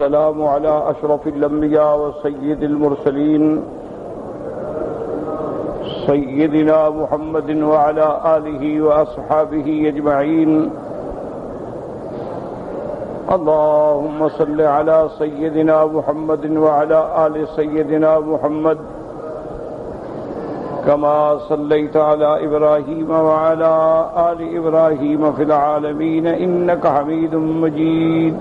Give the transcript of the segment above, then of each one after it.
والسلام على أشرف الأنبياء وسيد المرسلين سيدنا محمد وعلى آله وأصحابه أجمعين. اللهم صل على سيدنا محمد وعلى آل سيدنا محمد كما صليت على إبراهيم وعلى آل إبراهيم في العالمين إنك حميد مجيد.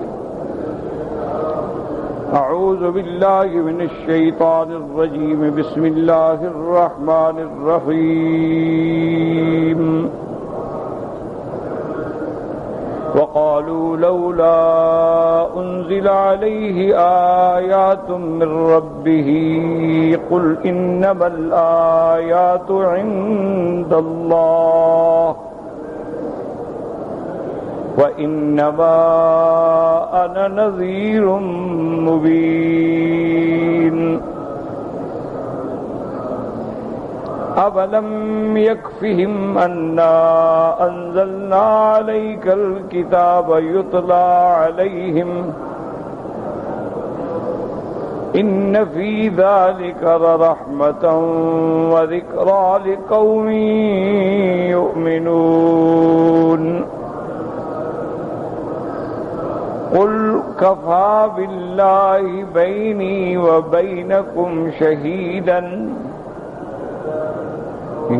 أعوذ بالله من الشيطان الرجيم. بسم الله الرحمن الرحيم. وقالوا لولا أنزل عليه آيات من ربه قل إنما الآيات عند الله وإنما أنا نذير مبين. أَفَلَمْ يَكْفِهِمْ أَنَّا أَنزَلْنَا عَلَيْكَ الْكِتَابَ يُتْلَى عَلَيْهِمْ إِنَّ فِي ذَلِكَ لَرَحْمَةً وَذِكْرَى لِقَوْمٍ يُؤْمِنُونَ. قُلْ كَفَى بِاللَّهِ بَيْنِي وَبَيْنَكُمْ شَهِيدًا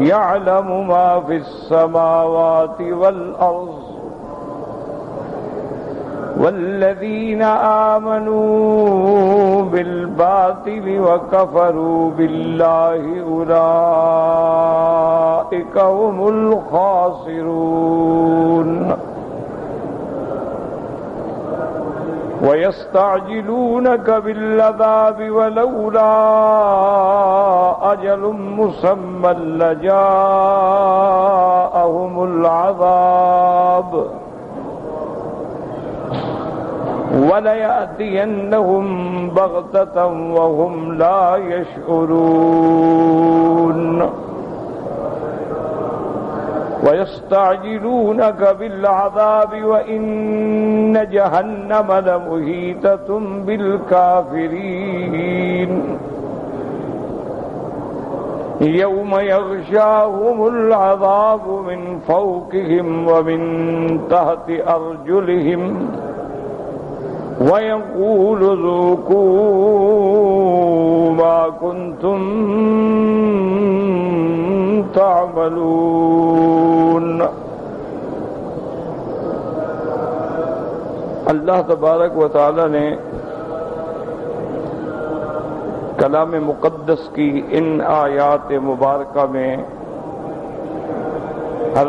يعلم ما في السماوات والأرض والذين آمنوا بالباطل وكفروا بالله أولئك هم الخاسرون. ويستعجلونك بالعذاب ولولا أجل مسمى لجاءهم العذاب وليأتينهم بغتة وهم لا يشعرون. ويستعجلونك بالعذاب وإن جهنم لمحيطة بالكافرين يوم يغشاهم العذاب من فوقهم ومن تحت أرجلهم ويقول ذوقوا ما كنتم تعملون. اللہ تبارک و تعالی نے کلام مقدس کی ان آیات مبارکہ میں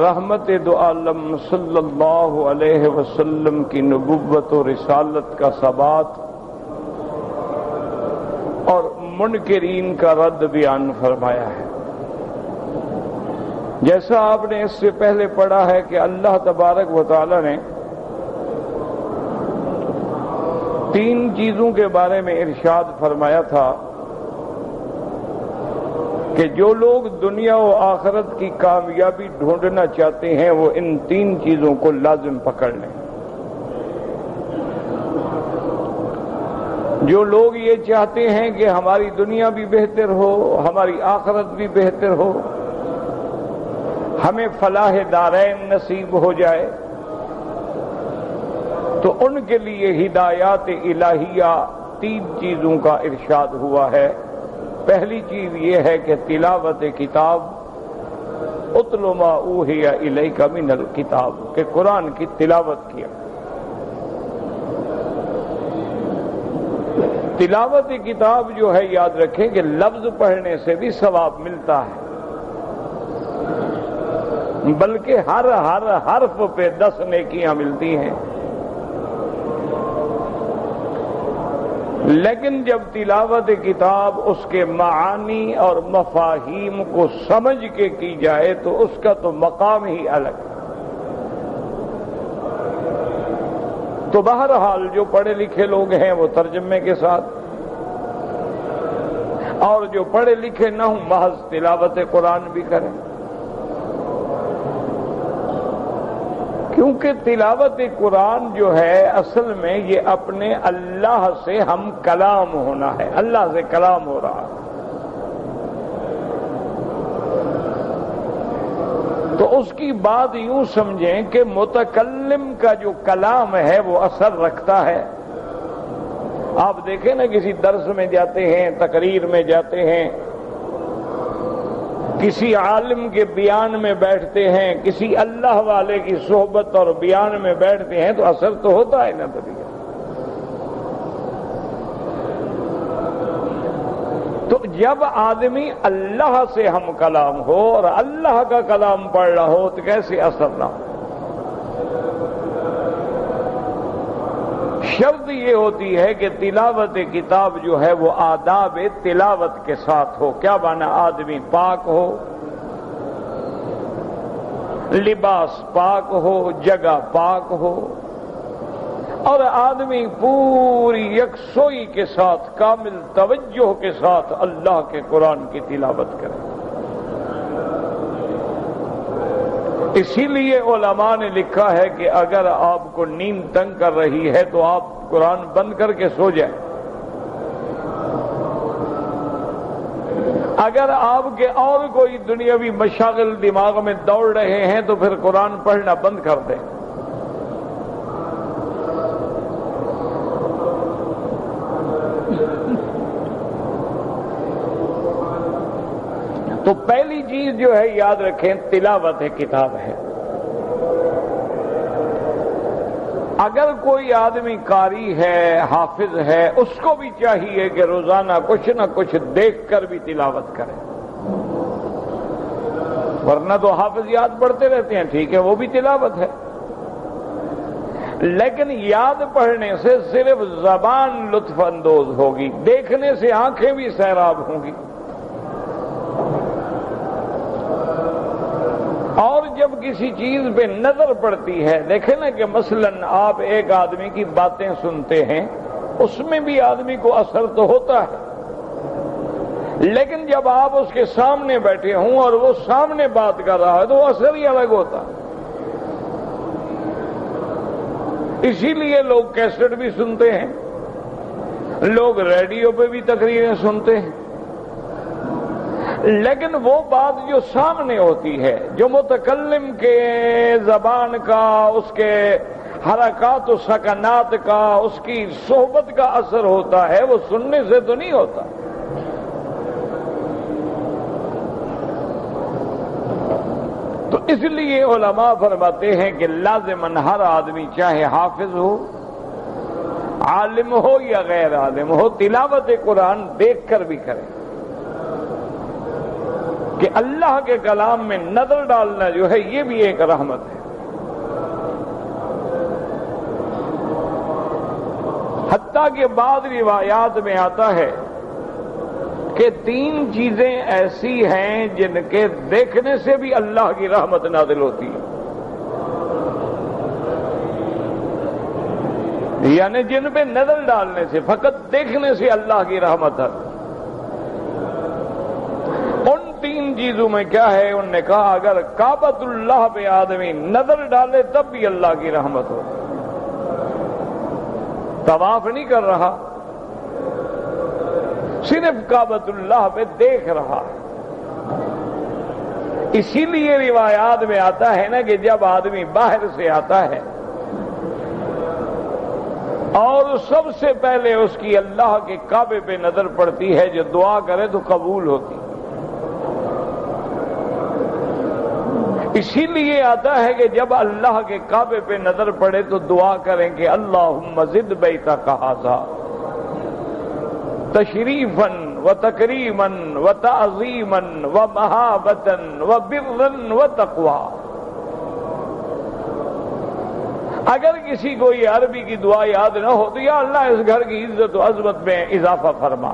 رحمت دو عالم صلی اللہ علیہ وسلم کی نبوت و رسالت کا ثبات اور منکرین کا رد بیان فرمایا ہے. جیسا آپ نے اس سے پہلے پڑھا ہے کہ اللہ تبارک و تعالی نے تین چیزوں کے بارے میں ارشاد فرمایا تھا کہ جو لوگ دنیا و آخرت کی کامیابی ڈھونڈنا چاہتے ہیں وہ ان تین چیزوں کو لازم پکڑ لیں. جو لوگ یہ چاہتے ہیں کہ ہماری دنیا بھی بہتر ہو ہماری آخرت بھی بہتر ہو ہمیں فلاح دارین نصیب ہو جائے تو ان کے لیے ہدایات الہیہ تین چیزوں کا ارشاد ہوا ہے. پہلی چیز یہ ہے کہ تلاوت کتاب اتل ما اوحی الیک من الکتاب کہ قرآن کی تلاوت کیا. تلاوت کتاب جو ہے یاد رکھیں کہ لفظ پڑھنے سے بھی ثواب ملتا ہے بلکہ ہر حرف پہ 10 نیکیاں ملتی ہیں. لیکن جب تلاوت کتاب اس کے معانی اور مفاہیم کو سمجھ کے کی جائے تو اس کا تو مقام ہی الگ ہے. تو بہرحال جو پڑھے لکھے لوگ ہیں وہ ترجمے کے ساتھ اور جو پڑھے لکھے نہ ہوں محض تلاوت قرآن بھی کریں. کیونکہ تلاوت قرآن جو ہے اصل میں یہ اپنے اللہ سے ہم کلام ہونا ہے، اللہ سے کلام ہو رہا ہے، تو اس کی بات یوں سمجھیں کہ متکلم کا جو کلام ہے وہ اثر رکھتا ہے۔ آپ دیکھیں نا، کسی درس میں جاتے ہیں، تقریر میں جاتے ہیں، کسی عالم کے بیان میں بیٹھتے ہیں، کسی اللہ والے کی صحبت اور بیان میں بیٹھتے ہیں، تو اثر تو ہوتا ہے نا طبیعت۔ تو جب آدمی اللہ سے ہم کلام ہو اور اللہ کا کلام پڑھ رہا ہو تو کیسے اثر نہ ہو؟ شرط یہ ہوتی ہے کہ تلاوت کتاب جو ہے وہ آداب تلاوت کے ساتھ ہو۔ کیا معنی؟ آدمی پاک ہو، لباس پاک ہو، جگہ پاک ہو، اور آدمی پوری یکسوئی کے ساتھ، کامل توجہ کے ساتھ اللہ کے قرآن کی تلاوت کرے۔ اسی لیے علماء نے لکھا ہے کہ اگر آپ کو نیند تنگ کر رہی ہے تو آپ قرآن بند کر کے سو جائیں۔ اگر آپ کے اور کوئی دنیاوی مشاغل دماغ میں دوڑ رہے ہیں تو پھر قرآن پڑھنا بند کر دیں۔ تو پہلی چیز جو ہے یاد رکھیں، تلاوت کتاب ہے۔ اگر کوئی آدمی قاری ہے، حافظ ہے، اس کو بھی چاہیے کہ روزانہ کچھ نہ کچھ دیکھ کر بھی تلاوت کرے، ورنہ تو حافظ یاد پڑھتے رہتے ہیں، ٹھیک ہے، وہ بھی تلاوت ہے، لیکن یاد پڑھنے سے صرف زبان لطف اندوز ہوگی، دیکھنے سے آنکھیں بھی سیراب ہوں گی۔ اور جب کسی چیز پہ نظر پڑتی ہے، دیکھیں نا کہ مثلاً آپ ایک آدمی کی باتیں سنتے ہیں، اس میں بھی آدمی کو اثر تو ہوتا ہے، لیکن جب آپ اس کے سامنے بیٹھے ہوں اور وہ سامنے بات کر رہا ہے تو وہ اثر ہی الگ ہوتا ہے۔ اسی لیے لوگ کیسٹ بھی سنتے ہیں، لوگ ریڈیو پہ بھی تقریریں سنتے ہیں، لیکن وہ بات جو سامنے ہوتی ہے، جو متکلم کے زبان کا، اس کے حرکات و سکنات کا، اس کی صحبت کا اثر ہوتا ہے، وہ سننے سے تو نہیں ہوتا۔ تو اس لیے علماء فرماتے ہیں کہ لازماً ہر آدمی چاہے حافظ ہو، عالم ہو یا غیر عالم ہو، تلاوت قرآن دیکھ کر بھی کرے، کہ اللہ کے کلام میں نظر ڈالنا جو ہے یہ بھی ایک رحمت ہے۔ حتیٰ کہ بعض روایات میں آتا ہے کہ 3 چیزیں ایسی ہیں جن کے دیکھنے سے بھی اللہ کی رحمت نازل ہوتی ہے، یعنی جن پہ نظر ڈالنے سے، فقط دیکھنے سے اللہ کی رحمت ہے۔ ان 3 چیزوں میں کیا ہے؟ انہوں نے کہا اگر کعبۃ اللہ پہ آدمی نظر ڈالے تب بھی اللہ کی رحمت ہو، طواف نہیں کر رہا، صرف کعبۃ اللہ پہ دیکھ رہا۔ اسی لیے روایات میں آتا ہے نا کہ جب آدمی باہر سے آتا ہے اور سب سے پہلے اس کی اللہ کے کعبے پہ نظر پڑتی ہے، جو دعا کرے تو قبول ہوتی۔ اسی لیے آتا ہے کہ جب اللہ کے کعبے پہ نظر پڑے تو دعا کریں کہ اللہم زد بیتک ھذا تشریفا و تکریما و تعظیما و مہابتا و برا و تقوی۔ اگر کسی کو یہ عربی کی دعا یاد نہ ہو تو یا اللہ اس گھر کی عزت و عظمت میں اضافہ فرما،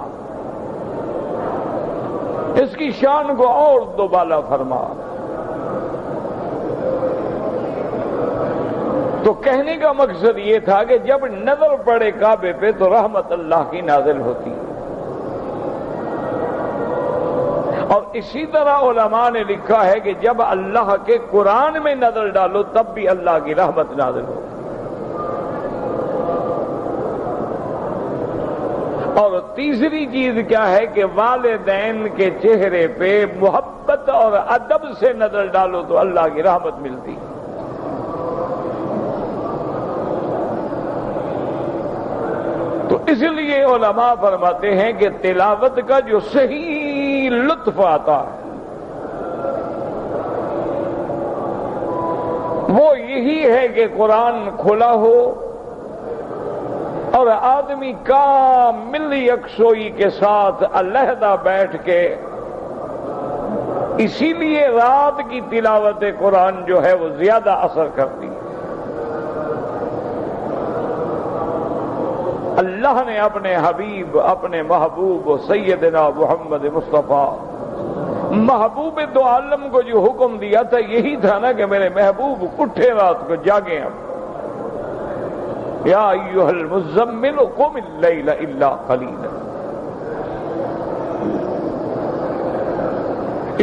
اس کی شان کو اور دوبالا فرما۔ تو کہنے کا مقصد یہ تھا کہ جب نظر پڑے کعبے پہ تو رحمت اللہ کی نازل ہوتی ہے، اور اسی طرح علماء نے لکھا ہے کہ جب اللہ کے قرآن میں نظر ڈالو تب بھی اللہ کی رحمت نازل ہو. اور تیسری چیز کیا ہے کہ والدین کے چہرے پہ محبت اور ادب سے نظر ڈالو تو اللہ کی رحمت ملتی. تو اس لیے علماء فرماتے ہیں کہ تلاوت کا جو صحیح لطف آتا ہے وہ یہی ہے کہ قرآن کھلا ہو اور آدمی کامل یکسوئی کے ساتھ علیحدہ بیٹھ کے. اسی لیے رات کی تلاوت قرآن جو ہے وہ زیادہ اثر کرتی ہے. اللہ نے اپنے حبیب اپنے محبوب سیدنا محمد مصطفیٰ محبوب دو عالم کو جو حکم دیا تھا یہی تھا نا کہ میرے محبوب اٹھے رات کو جاگیں. اب یا ایھا المزمل قم اللیل الا قلیلا.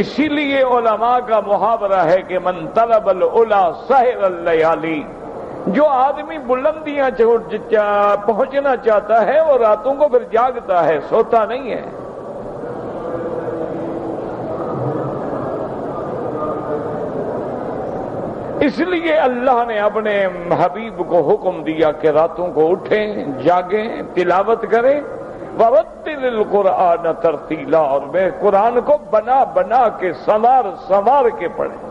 اسی لیے علماء کا محاورہ ہے کہ من طلب العلا سہر اللیالی. جو آدمی بلندیاں پہنچنا چاہتا ہے وہ راتوں کو پھر جاگتا ہے, سوتا نہیں ہے. اس لیے اللہ نے اپنے حبیب کو حکم دیا کہ راتوں کو اٹھیں, جاگیں, تلاوت کریں. وَرَتِّلِ الْقُرْآنَ تَرْتِیلًا. اور میں قرآن کو بنا بنا کے سنوار کے پڑھیں.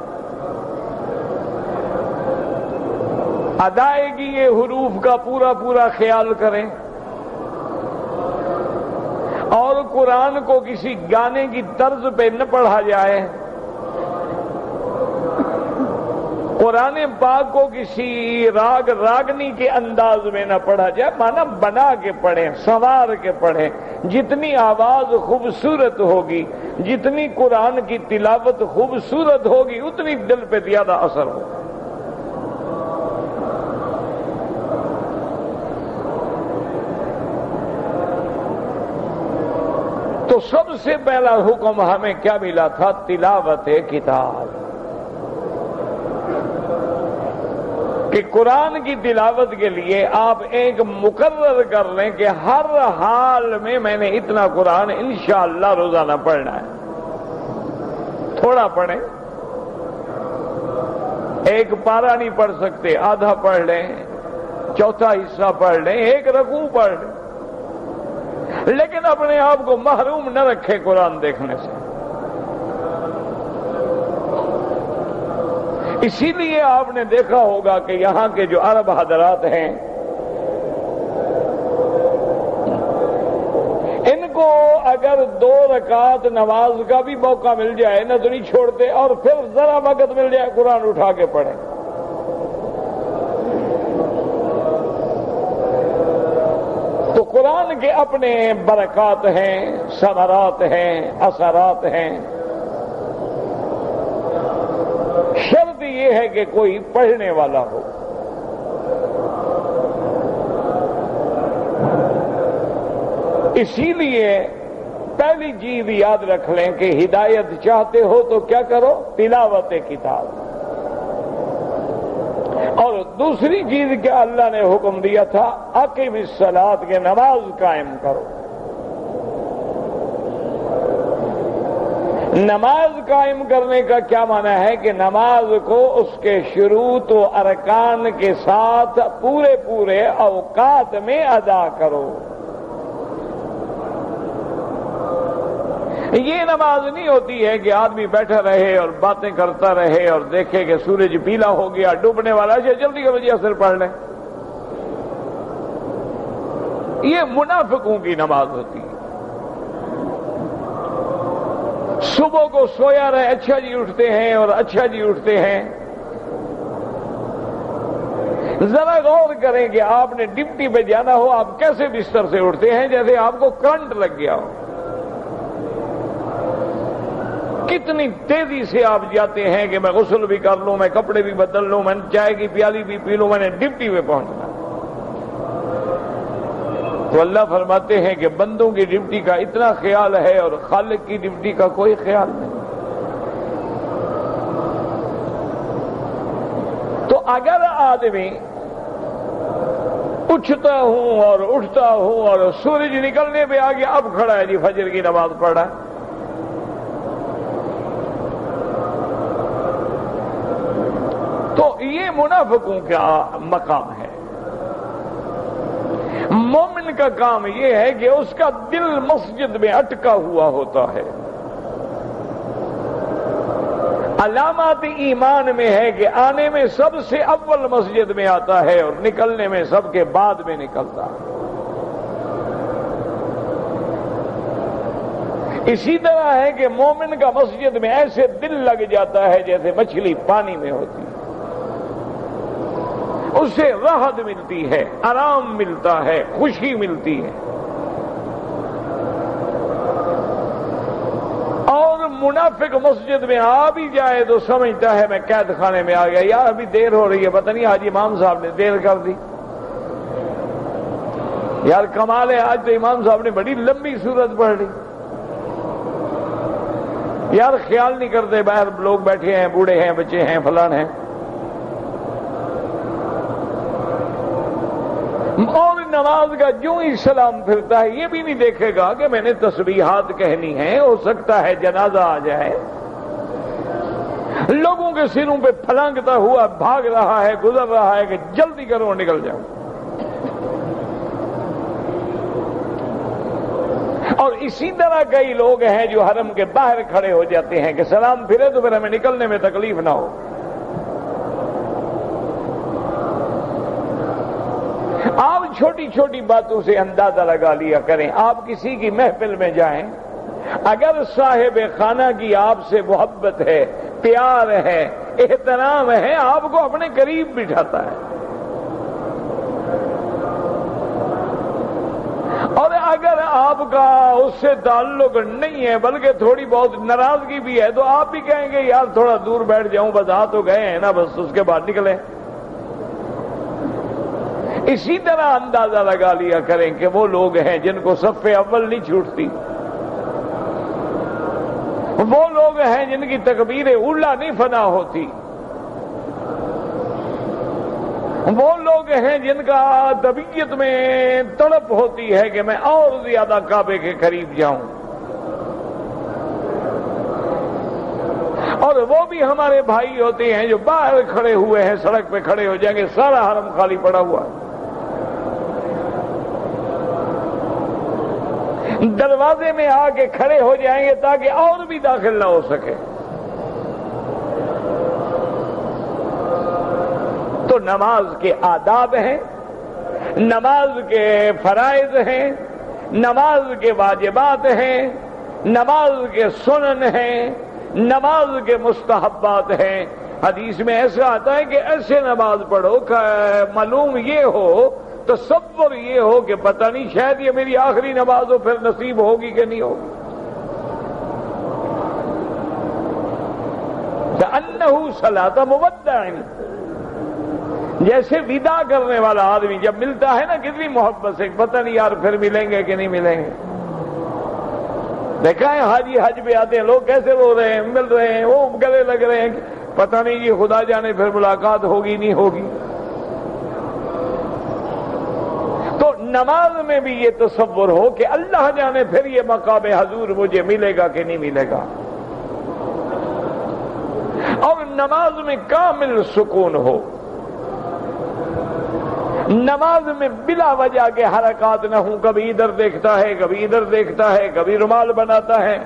ادائیگی حروف کا پورا خیال کریں اور قرآن کو کسی گانے کی طرز پہ نہ پڑھا جائے. قرآن پاک کو کسی راگنی کے انداز میں نہ پڑھا جائے, مانا بنا کے پڑھیں, سنوار کے پڑھیں. جتنی آواز خوبصورت ہوگی, جتنی قرآن کی تلاوت خوبصورت ہوگی, اتنی دل پہ زیادہ اثر ہوگا. تو سب سے پہلا حکم ہمیں کیا ملا تھا؟ تلاوت کتاب. کہ قرآن کی تلاوت کے لیے آپ ایک مقرر کر لیں کہ ہر حال میں میں نے اتنا قرآن انشاءاللہ روزانہ پڑھنا ہے. تھوڑا پڑھیں, ایک پارہ نہیں پڑھ سکتے, آدھا پڑھ لیں, چوتھا حصہ پڑھ لیں, ایک رکوع پڑھ لیں, لیکن اپنے آپ کو محروم نہ رکھیں قرآن دیکھنے سے. اسی لیے آپ نے دیکھا ہوگا کہ یہاں کے جو عرب حضرات ہیں ان کو اگر 2 رکعت نماز کا بھی موقع مل جائے نہ تو نہیں چھوڑتے, اور پھر ذرا وقت مل جائے قرآن اٹھا کے پڑھیں. تو قرآن کے اپنے برکات ہیں, ثمرات ہیں, اثرات ہیں. شرط یہ ہے کہ کوئی پڑھنے والا ہو. اسی لیے پہلی چیز یاد رکھ لیں کہ ہدایت چاہتے ہو تو کیا کرو؟ تلاوت کتاب. اور دوسری چیز کیا اللہ نے حکم دیا تھا؟ اقیم الصلاۃ, کے نماز قائم کرو. نماز قائم کرنے کا کیا معنی ہے؟ کہ نماز کو اس کے شروط و ارکان کے ساتھ پورے اوقات میں ادا کرو. یہ نماز نہیں ہوتی ہے کہ آدمی بیٹھا رہے اور باتیں کرتا رہے اور دیکھے کہ سورج پیلا ہو گیا, ڈوبنے والا ہے, جلدی کرو جی عصر پڑھ لیں. یہ منافقوں کی نماز ہوتی ہے. صبح کو سویا رہے, اچھا جی اٹھتے ہیں اور اچھا جی اٹھتے ہیں. ذرا غور کریں کہ آپ نے ڈپٹی پہ جانا ہو, آپ کیسے بستر سے اٹھتے ہیں؟ جیسے آپ کو کرنٹ لگ گیا ہو. کتنی تیزی سے آپ جاتے ہیں کہ میں غسل بھی کر لوں, میں کپڑے بھی بدل لوں, میں چائے کی پیالی بھی پی لوں, میں نے ڈپٹی پہ پہنچنا. تو اللہ فرماتے ہیں کہ بندوں کی ڈیوٹی کا اتنا خیال ہے اور خالق کی ڈیوٹی کا کوئی خیال نہیں۔ تو اگر آدمی اٹھتا ہوں اور اٹھتا ہوں اور سورج نکلنے پہ آ گیا، اب کھڑا ہے جی فجر کی نماز پڑھ رہا ہے، تو یہ منافقوں کا مقام ہے۔ مومن کا کام یہ ہے کہ اس کا دل مسجد میں اٹکا ہوا ہوتا ہے۔ علامات ایمان میں ہے کہ آنے میں سب سے اول مسجد میں آتا ہے اور نکلنے میں سب کے بعد میں نکلتا ہے۔ اسی طرح ہے کہ مومن کا مسجد میں ایسے دل لگ جاتا ہے جیسے مچھلی پانی میں ہوتی ہے، اسے راحت ملتی ہے، آرام ملتا ہے، خوشی ملتی ہے۔ اور منافق مسجد میں آ بھی جائے تو سمجھتا ہے میں قید خانے میں آ گیا، یار ابھی دیر ہو رہی ہے، پتہ نہیں آج امام صاحب نے دیر کر دی، یار کمال ہے آج تو امام صاحب نے بڑی لمبی سورت پڑھ لی، یار خیال نہیں کرتے باہر لوگ بیٹھے ہیں، بوڑھے ہیں، بچے ہیں، فلان ہیں۔ اور نماز کا جو ہی سلام پھرتا ہے یہ بھی نہیں دیکھے گا کہ میں نے تسبیحات کہنی ہیں، ہو سکتا ہے جنازہ آ جائے، لوگوں کے سروں پہ پھلانگتا ہوا بھاگ رہا ہے، گزر رہا ہے کہ جلدی کرو نکل جاؤ۔ اور اسی طرح کئی لوگ ہیں جو حرم کے باہر کھڑے ہو جاتے ہیں کہ سلام پھرے تو پھر ہمیں نکلنے میں تکلیف نہ ہو۔ آپ چھوٹی چھوٹی باتوں سے اندازہ لگا لیا کریں۔ آپ کسی کی محفل میں جائیں، اگر صاحب خانہ کی آپ سے محبت ہے، پیار ہے، احترام ہے، آپ کو اپنے قریب بٹھاتا ہے۔ اور اگر آپ کا اس سے تعلق نہیں ہے بلکہ تھوڑی بہت ناراضگی بھی ہے تو آپ بھی کہیں گے یار تھوڑا دور بیٹھ جاؤں، بس آ تو گئے ہیں نا، بس اس کے بعد نکلیں۔ اسی طرح اندازہ لگا لیا کریں کہ وہ لوگ ہیں جن کو صف اول نہیں چھوٹتی، وہ لوگ ہیں جن کی تکبیر اولا نہیں فنا ہوتی، وہ لوگ ہیں جن کا طبیعت میں تڑپ ہوتی ہے کہ میں اور زیادہ کعبے کے قریب جاؤں۔ اور وہ بھی ہمارے بھائی ہوتے ہیں جو باہر کھڑے ہوئے ہیں، سڑک پہ کھڑے ہو جائیں گے، سارا حرم خالی پڑا ہوا ہے، دروازے میں آ کے کھڑے ہو جائیں گے تاکہ اور بھی داخل نہ ہو سکے۔ تو نماز کے آداب ہیں، نماز کے فرائض ہیں، نماز کے واجبات ہیں، نماز کے سنن ہیں، نماز کے مستحبات ہیں۔ حدیث میں ایسا آتا ہے کہ ایسے نماز پڑھو کہ معلوم یہ ہو، تصور یہ ہو کہ پتہ نہیں شاید یہ میری آخری نماز ہو، پھر نصیب ہوگی کہ نہیں ہوگی۔ کأنہ صلاۃ مودع، جیسے ودا کرنے والا آدمی جب ملتا ہے نا کتنی محبت سے، پتہ نہیں یار پھر ملیں گے کہ نہیں ملیں گے۔ دیکھا ہے حاجی حج پہ آتے ہیں لوگ کیسے رو رہے ہیں، مل رہے ہیں، وہ گلے لگ رہے ہیں، پتہ نہیں یہ خدا جانے پھر ملاقات ہوگی نہیں ہوگی۔ تو نماز میں بھی یہ تصور ہو کہ اللہ جانے پھر یہ مقام حضور مجھے ملے گا کہ نہیں ملے گا، اور نماز میں کامل سکون ہو، نماز میں بلا وجہ کے حرکات نہ ہوں، کبھی ادھر دیکھتا ہے، کبھی ادھر دیکھتا ہے، کبھی رومال بناتا ہے،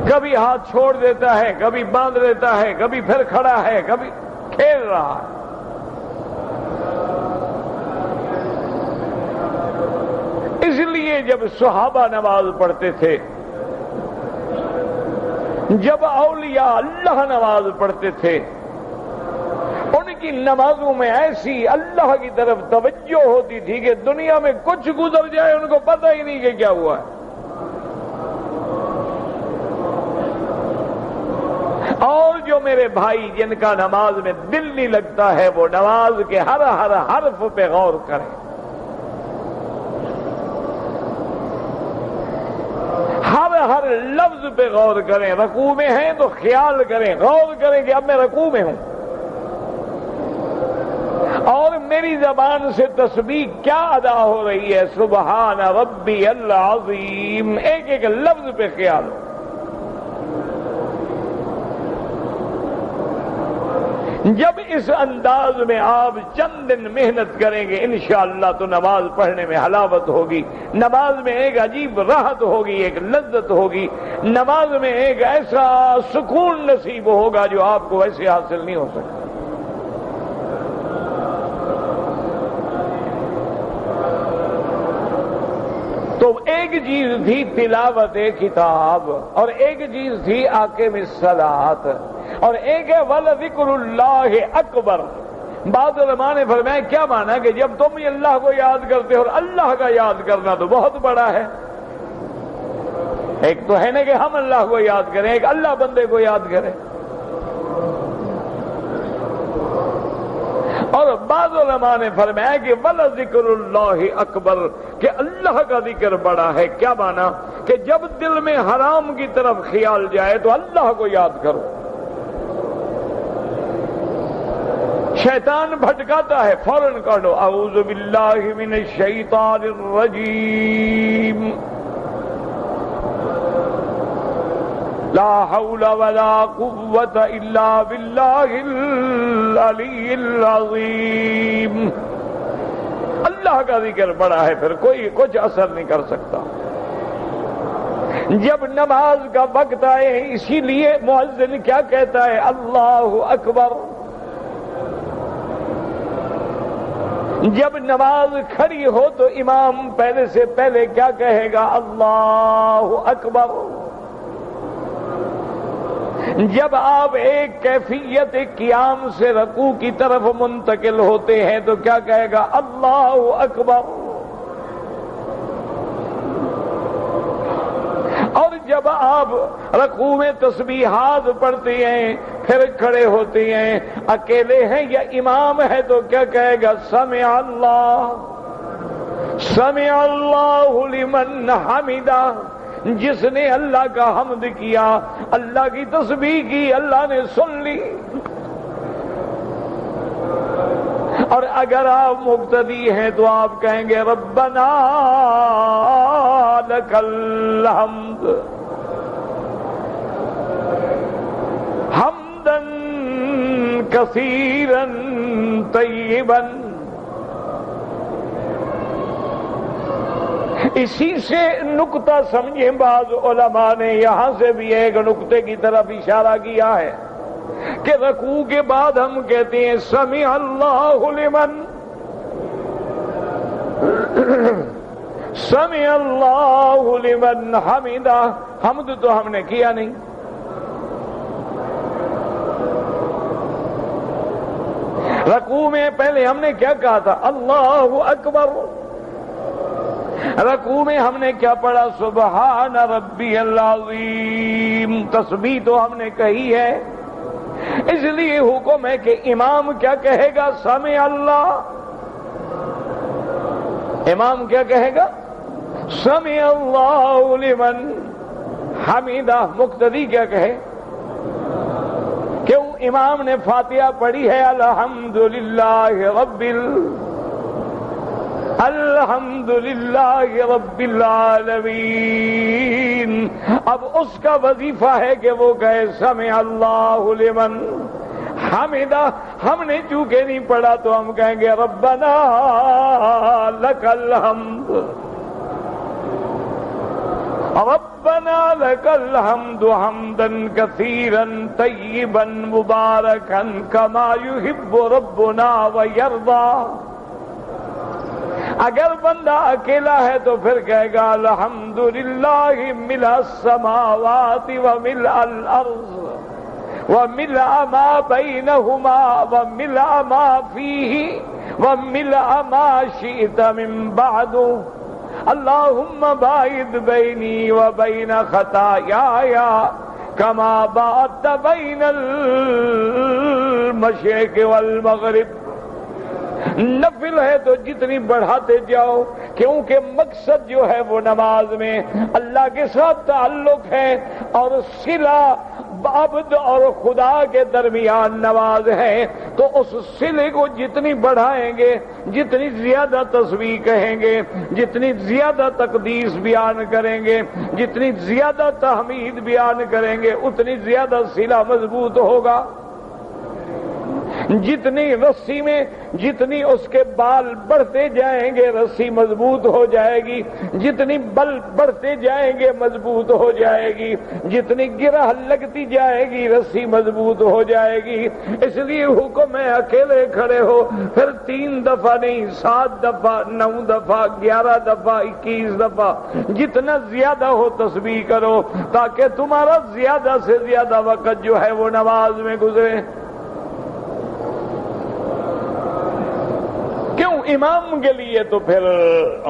کبھی ہاتھ چھوڑ دیتا ہے، کبھی باندھ دیتا ہے، کبھی پھر کھڑا ہے، کبھی کھیل رہا ہے۔ اس لیے جب صحابہ نماز پڑھتے تھے، جب اولیاء اللہ نماز پڑھتے تھے، ان کی نمازوں میں ایسی اللہ کی طرف توجہ ہوتی تھی کہ دنیا میں کچھ گزر جائے ان کو پتہ ہی نہیں کہ کیا ہوا ہے۔ اور جو میرے بھائی جن کا نماز میں دل نہیں لگتا ہے وہ نماز کے ہر حرف پہ غور کریں، ہر لفظ پہ غور کریں۔ رکوع میں ہیں تو خیال کریں، غور کریں کہ اب میں رکوع میں ہوں، اور میری زبان سے تسبیح کیا ادا ہو رہی ہے، سبحان ربی العظیم، ایک ایک لفظ پہ خیال ہو۔ جب اس انداز میں آپ چند دن محنت کریں گے انشاءاللہ تو نماز پڑھنے میں حلاوت ہوگی، نماز میں ایک عجیب راحت ہوگی، ایک لذت ہوگی، نماز میں ایک ایسا سکون نصیب ہوگا جو آپ کو ویسے حاصل نہیں ہو سکتا۔ تو ایک چیز تھی تلاوت کتاب، اور ایک چیز تھی اقیم الصلاۃ، اور ایک ہے وَلَذِكْرُ اللَّهِ اکبر۔ بعض علماء نے فرمایا کیا مانا کہ جب تم اللہ کو یاد کرتے ہو اور اللہ کا یاد کرنا تو بہت بڑا ہے۔ ایک تو ہے نا کہ ہم اللہ کو یاد کریں، ایک اللہ بندے کو یاد کرے۔ اور بعض علماء نے فرمایا کہ وَلَذِكْرُ اللَّهِ اکبر، کہ اللہ کا ذکر بڑا ہے۔ کیا مانا کہ جب دل میں حرام کی طرف خیال جائے تو اللہ کو یاد کرو۔ شیطان بھٹکاتا ہے، فوراً کہہ دو اعوذ باللہ من الشیطان الرجیم، لا حول ولا قوة الا باللہ العلی العظیم۔ اللہ کا ذکر بڑا ہے، پھر کوئی کچھ اثر نہیں کر سکتا۔ جب نماز کا وقت آئے، اسی لیے مؤذن کیا کہتا ہے، اللہ اکبر۔ جب نماز کھڑی ہو تو امام پہلے سے پہلے کیا کہے گا، اللہ اکبر۔ جب آپ ایک کیفیت قیام سے رکوع کی طرف منتقل ہوتے ہیں تو کیا کہے گا، اللہ اکبر۔ اور جب آپ رکوع میں تسبیحات پڑھتے ہیں، پھر کھڑے ہوتے ہیں، اکیلے ہیں یا امام ہے تو کیا کہے گا، سمع اللہ لمن حمدہ۔ جس نے اللہ کا حمد کیا، اللہ کی تسبیح کی، اللہ نے سن لی۔ اور اگر آپ مقتدی ہیں تو آپ کہیں گے ربنا لک الحمد حمدا کثیرا طیبا۔ اسی سے نقطہ سمجھیں، بعض علماء نے یہاں سے بھی ایک نقطے کی طرف اشارہ کیا ہے کہ رکوع کے بعد ہم کہتے ہیں سمع اللہ لمن، سمع اللہ لمن حمدہ۔ حمد تو ہم نے کیا نہیں، رکوع میں پہلے ہم نے کیا کہا تھا، اللہ اکبر۔ رکوع میں ہم نے کیا پڑھا، سبحان ربی العظیم۔ تسبیح تو ہم نے کہی ہے، اس لیے حکم ہے کہ امام کیا کہے گا، سمع اللہ۔ امام کیا کہے گا، سمع اللہ لمن حمدہ۔ مقتدی کیا کہے، کیوں امام نے فاتحہ پڑھی ہے، الحمدللہ رب العالمین۔ اب اس کا وظیفہ ہے کہ وہ کہے سمع اللہ لمن حمدہ۔ ہم نے چونکہ نہیں پڑھا تو ہم کہیں گے ربنا لک الحمد، ربنا لک الحمد حمدا کثیرا طیبا مبارکا کما یحب ربنا ویرضی۔ اگر بندہ اکیلا ہے تو پھر کہے گا الحمدللہ ملء السماوات وملء الارض وملء ما بینہما وملء ما فیہ وملء ما شئت من بعد اللہم باعد بینی وبین خطایایا کما بات بین المشرق والمغرب. نفل ہے تو جتنی بڑھاتے جاؤ، کیونکہ مقصد جو ہے وہ نماز میں اللہ کے ساتھ تعلق ہے، اور صلہ عبد اور خدا کے درمیان نماز ہے. تو اس صلے کو جتنی بڑھائیں گے، جتنی زیادہ تسبیح کہیں گے، جتنی زیادہ تقدیس بیان کریں گے، جتنی زیادہ تحمید بیان کریں گے، اتنی زیادہ صلہ مضبوط ہوگا. جتنی رسی میں جتنی اس کے بال بڑھتے جائیں گے رسی مضبوط ہو جائے گی، جتنی بل بڑھتے جائیں گے مضبوط ہو جائے گی، جتنی گرہ لگتی جائے گی رسی مضبوط ہو جائے گی. اس لیے حکم ہے اکیلے کھڑے ہو، پھر 3 دفعہ نہیں، 7 دفعہ، 9 دفعہ، 11 دفعہ، 21 دفعہ، جتنا زیادہ ہو تسبیح کرو، تاکہ تمہارا زیادہ سے زیادہ وقت جو ہے وہ نماز میں گزرے. کیوں؟ امام کے لیے تو پھر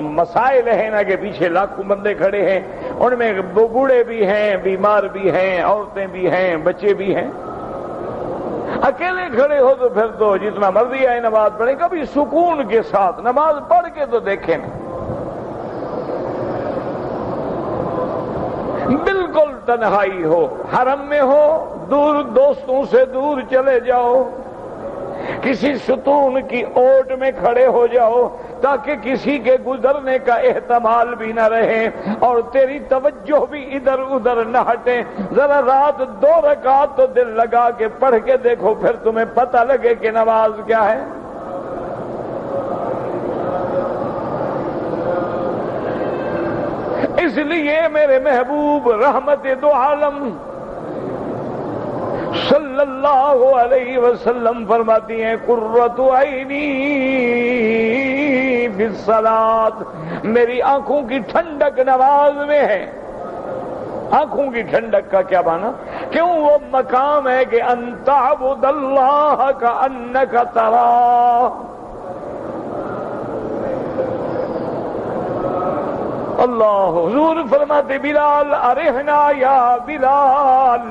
مسائل ہیں نا کہ پیچھے لاکھوں بندے کھڑے ہیں، ان میں بوڑھے بھی ہیں، بیمار بھی ہیں، عورتیں بھی ہیں، بچے بھی ہیں. اکیلے کھڑے ہو تو پھر تو جتنا مرضی آئے نماز پڑھیں. کبھی سکون کے ساتھ نماز پڑھ کے تو دیکھیں، بالکل تنہائی ہو، حرم میں ہو، دور دوستوں سے دور چلے جاؤ، کسی ستون کی اوٹ میں کھڑے ہو جاؤ تاکہ کسی کے گزرنے کا احتمال بھی نہ رہے اور تیری توجہ بھی ادھر ادھر نہ ہٹے. ذرا رات 2 رکعت تو دل لگا کے پڑھ کے دیکھو، پھر تمہیں پتہ لگے کہ نماز کیا ہے. اس لیے میرے محبوب رحمت دو عالم صلی اللہ علیہ وسلم فرماتی ہیں قرۃ عینی فی الصلاۃ، میری آنکھوں کی ٹھنڈک نماز میں ہے. آنکھوں کی ٹھنڈک کا کیا معنی؟ کیوں؟ وہ مقام ہے کہ ان تعبد اللہ کأنک تراہ. اللہ حضور فرماتے بلال ارحنا یا بلال،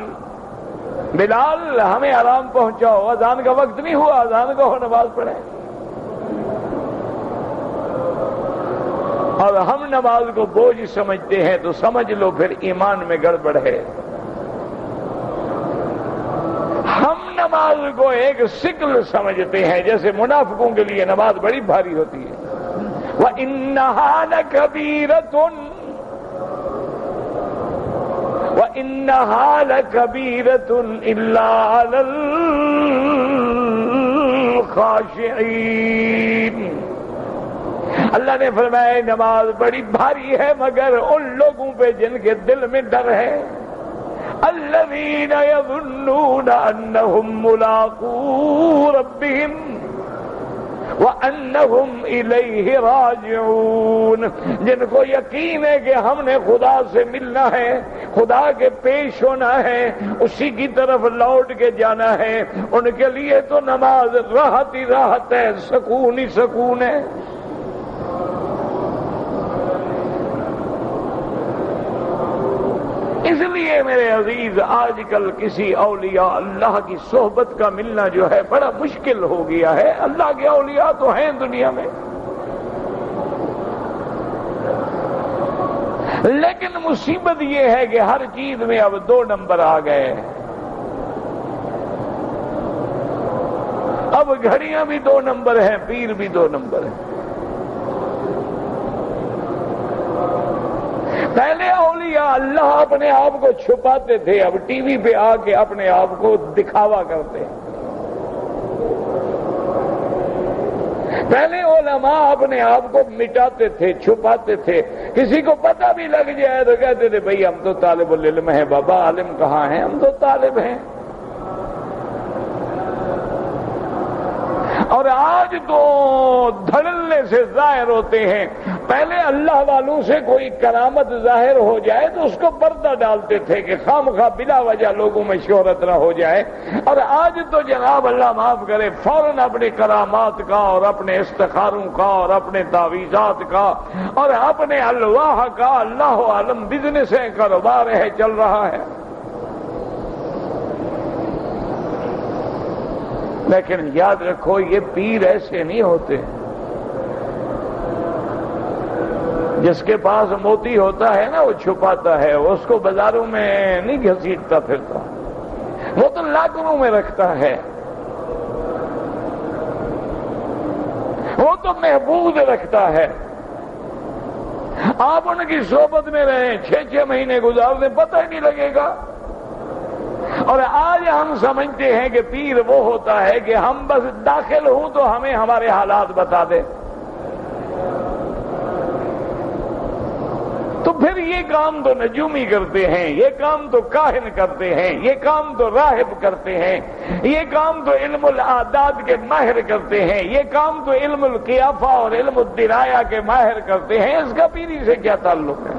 بلال ہمیں آرام پہنچاؤ، اذان کا وقت نہیں ہوا، اذان کا ہو، نماز پڑھیں. اور ہم نماز کو بوجھ سمجھتے ہیں تو سمجھ لو پھر ایمان میں گڑبڑ ہے. ہم نماز کو ایک شکل سمجھتے ہیں، جیسے منافقوں کے لیے نماز بڑی بھاری ہوتی ہے. وَإِنَّهَا لَكَبِيرَةٌ وَإِنَّهَا لَكَبِيرَةٌ إِلَّا عَلَى الْخَاشِعِينَ. اللہ نے فرمایا نماز بڑی بھاری ہے مگر ان لوگوں پہ جن کے دل میں ڈر ہے. الَّذِينَ يَظُنُّونَ أَنَّهُمْ مُلَاقُو رَبِّهِمْ وَأَنَّهُمْ إِلَيْهِ رَاجِعُونَ، جن کو یقین ہے کہ ہم نے خدا سے ملنا ہے، خدا کے پیش ہونا ہے، اسی کی طرف لوٹ کے جانا ہے. ان کے لیے تو نماز راحت ہی راحت ہے، سکون ہی سکون ہے. اس لیے میرے عزیز آج کل کسی اولیاء اللہ کی صحبت کا ملنا جو ہے بڑا مشکل ہو گیا ہے. اللہ کے اولیاء تو ہیں دنیا میں، لیکن مصیبت یہ ہے کہ ہر چیز میں اب 2 نمبر آ گئے. اب گھڑیاں بھی 2 نمبر ہیں، پیر بھی 2 نمبر ہیں. پہلے اولیاء اللہ اپنے آپ کو چھپاتے تھے، اب ٹی وی پہ آ کے اپنے آپ کو دکھاوا کرتے ہیں. پہلے علماء اپنے آپ کو مٹاتے تھے، چھپاتے تھے. کسی کو پتہ بھی لگ جائے تو کہتے تھے بھئی ہم تو طالب العلم ہیں، بابا عالم کہاں ہیں، ہم تو طالب ہیں. اور آج تو دھڑلنے سے ظاہر ہوتے ہیں. پہلے اللہ والوں سے کوئی کرامت ظاہر ہو جائے تو اس کو پردہ ڈالتے تھے کہ خامخواہ بلا وجہ لوگوں میں شہرت نہ ہو جائے. اور آج تو جناب اللہ معاف کرے فوراً اپنے کرامات کا اور اپنے استخاروں کا اور اپنے تعویذات کا اور اپنے الواح کا اللہ عالم بزنس ہے، کاروبار ہے، چل رہا ہے. لیکن یاد رکھو یہ پیر ایسے نہیں ہوتے جس کے پاس موتی ہوتا ہے نا وہ چھپاتا ہے، اس کو بازاروں میں نہیں گھسیٹتا پھرتا، وہ تو لاکروں میں رکھتا ہے، وہ تو محفوظ رکھتا ہے۔ آپ ان کی صحبت میں رہیں، 6 مہینے گزار دیں، پتہ ہی نہیں لگے گا۔ اور آج ہم سمجھتے ہیں کہ پیر وہ ہوتا ہے کہ ہم بس داخل ہوں تو ہمیں ہمارے حالات بتا دے، تو پھر یہ کام تو نجومی کرتے ہیں، یہ کام تو کاہن کرتے ہیں، یہ کام تو راہب کرتے ہیں، یہ کام تو علم العادات کے ماہر کرتے ہیں، یہ کام تو علم القیافہ اور علم الدرایا کے ماہر کرتے ہیں، اس کا پیری سے کیا تعلق ہے؟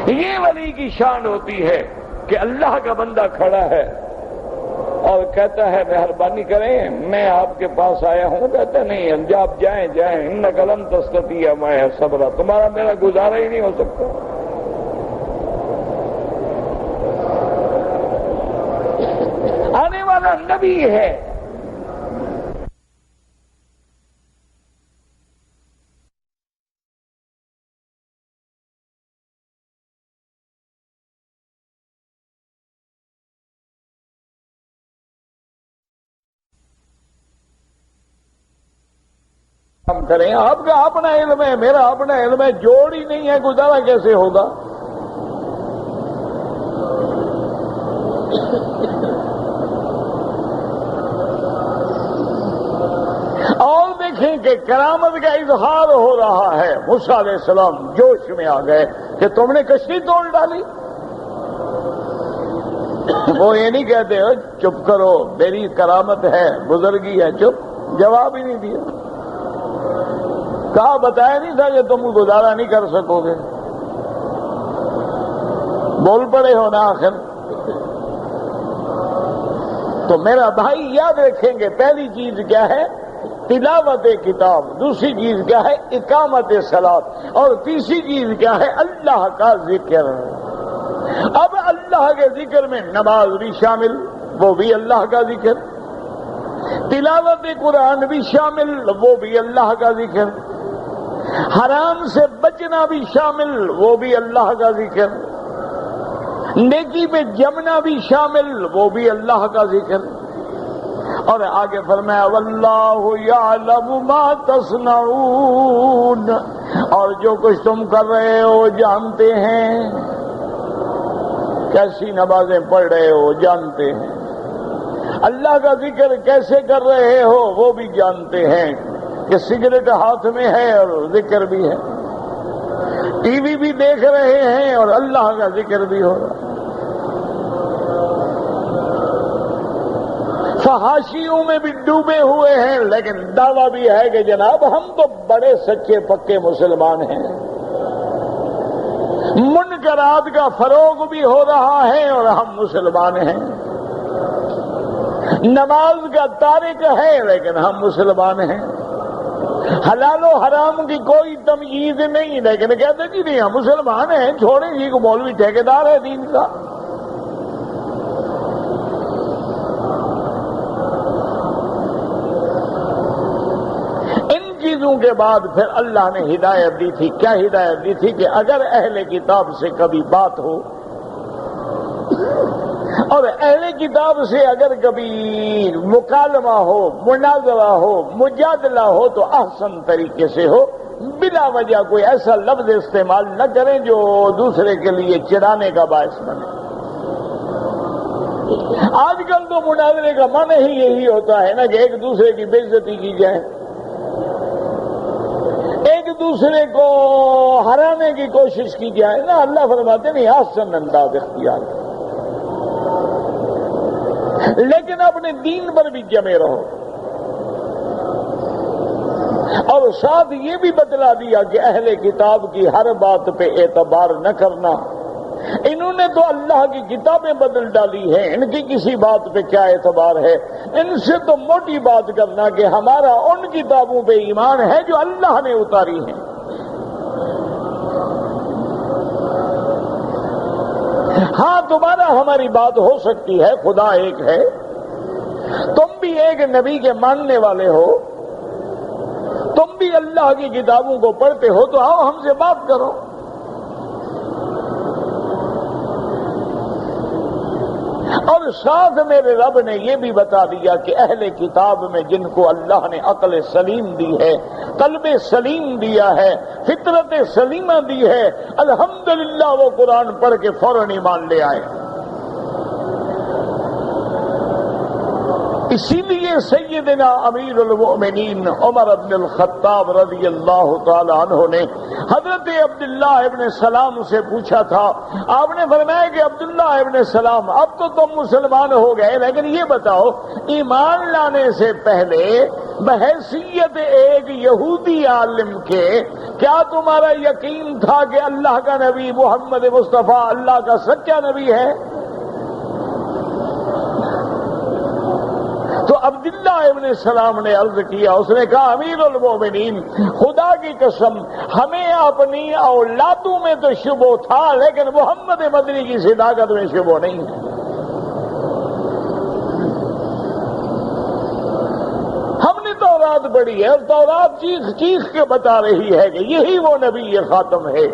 یہ ولی کی شان ہوتی ہے کہ اللہ کا بندہ کھڑا ہے اور کہتا ہے مہربانی کریں میں آپ کے پاس آیا ہوں، کہتا نہیں آپ جائیں انک لن تستطیع معی صبرا، تمہارا میرا گزارا ہی نہیں ہو سکتا۔ آنے والا نبی ہے، ہم کریں، آپ کا اپنا علم ہے، میرا اپنا علم ہے، جوڑ ہی نہیں ہے، گزارا کیسے ہوگا؟ اور دیکھیں کہ کرامت کا اظہار ہو رہا ہے، موسیٰ علیہ السلام جوش میں آ گئے کہ تم نے کشتی توڑ ڈالی۔ وہ یہ نہیں کہتے ہو چپ کرو میری کرامت ہے، بزرگی ہے، چپ، جواب ہی نہیں دیا۔ کہا بتایا نہیں تھا کہ تم گزارا نہیں کر سکو گے؟ بول پڑے ہو نا آخر۔ تو میرا بھائی یاد رکھیں گے پہلی چیز کیا ہے؟ تلاوت کتاب، دوسری چیز کیا ہے؟ اقامت صلاۃ، اور تیسری چیز کیا ہے؟ اللہ کا ذکر۔ اب اللہ کے ذکر میں نماز بھی شامل، وہ بھی اللہ کا ذکر، تلاوت قرآن بھی شامل، وہ بھی اللہ کا ذکر، حرام سے بچنا بھی شامل، وہ بھی اللہ کا ذکر، نیکی پہ جمنا بھی شامل، وہ بھی اللہ کا ذکر۔ اور آگے فرمایا واللہ یعلم ما تصنعون، اور جو کچھ تم کر رہے ہو جانتے ہیں، کیسی نمازیں پڑھ رہے ہو جانتے ہیں، اللہ کا ذکر کیسے کر رہے ہو وہ بھی جانتے ہیں، کہ سگریٹ ہاتھ میں ہے اور ذکر بھی ہے، ٹی وی بھی دیکھ رہے ہیں اور اللہ کا ذکر بھی ہو رہا ہے، فحاشیوں میں بھی ڈوبے ہوئے ہیں، لیکن دعویٰ بھی ہے کہ جناب ہم تو بڑے سچے پکے مسلمان ہیں، منکرات کا فروغ بھی ہو رہا ہے اور ہم مسلمان ہیں، نماز کا تارک ہے لیکن ہم مسلمان ہیں، حلال و حرام کی کوئی تمیز نہیں لیکن کہتے جی نہیں ہم مسلمان ہیں، چھوڑیں جی کو مولوی ٹھیکیدار ہے دین کا۔ ان چیزوں کے بعد پھر اللہ نے ہدایت دی تھی، کیا ہدایت دی تھی؟ کہ اگر اہل کتاب سے کبھی بات ہو اور اہل کتاب سے اگر کبھی مکالمہ ہو، مناظرہ ہو، مجادلہ ہو تو احسن طریقے سے ہو، بلا وجہ کوئی ایسا لفظ استعمال نہ کریں جو دوسرے کے لیے چڑھانے کا باعث بنے۔ آج کل تو مناظرے کا معنی ہی یہی ہوتا ہے نا کہ ایک دوسرے کی بے عزتی کی جائے، ایک دوسرے کو ہرانے کی کوشش کی جائے نا۔ اللہ فرماتے نہیں احسن انداز اختیار کرو، لیکن اپنے دین پر بھی جمے رہو، اور ساتھ یہ بھی بتلا دیا کہ اہل کتاب کی ہر بات پہ اعتبار نہ کرنا، انہوں نے تو اللہ کی کتابیں بدل ڈالی ہیں، ان کی کسی بات پہ کیا اعتبار ہے؟ ان سے تو موٹی بات کرنا کہ ہمارا ان کتابوں پہ ایمان ہے جو اللہ نے اتاری ہیں۔ ہاں تمہارا ہماری بات ہو سکتی ہے، خدا ایک ہے، تم بھی ایک نبی کے ماننے والے ہو، تم بھی اللہ کی کتابوں کو پڑھتے ہو، تو آؤ ہم سے بات کرو۔ اور ساتھ میرے رب نے یہ بھی بتا دیا کہ اہل کتاب میں جن کو اللہ نے عقل سلیم دی ہے، قلب سلیم دیا ہے، فطرت سلیمہ دی ہے، الحمدللہ وہ قرآن پڑھ کے فوراً ایمان لے آئے۔ اسی لیے سیدنا امیر المؤمنین عمر بن الخطاب رضی اللہ تعالی عنہ نے حضرت عبداللہ ابن سلام سے پوچھا تھا، آپ نے فرمایا کہ عبداللہ ابن سلام اب تو تم مسلمان ہو گئے، لیکن یہ بتاؤ ایمان لانے سے پہلے بحیثیت ایک یہودی عالم کے کیا تمہارا یقین تھا کہ اللہ کا نبی محمد مصطفیٰ اللہ کا سچا نبی ہے؟ تو عبداللہ ابن سلام نے عرض کیا، اس نے کہا امیر المومنین خدا کی قسم ہمیں اپنی اولادوں میں تو شبہ تھا، لیکن محمد مدنی کی صداقت میں شبہ نہیں ہے۔ ہم نے تورات پڑھی ہے، اور تورات چیخ چیخ کے بتا رہی ہے کہ یہی وہ نبی خاتم ہے۔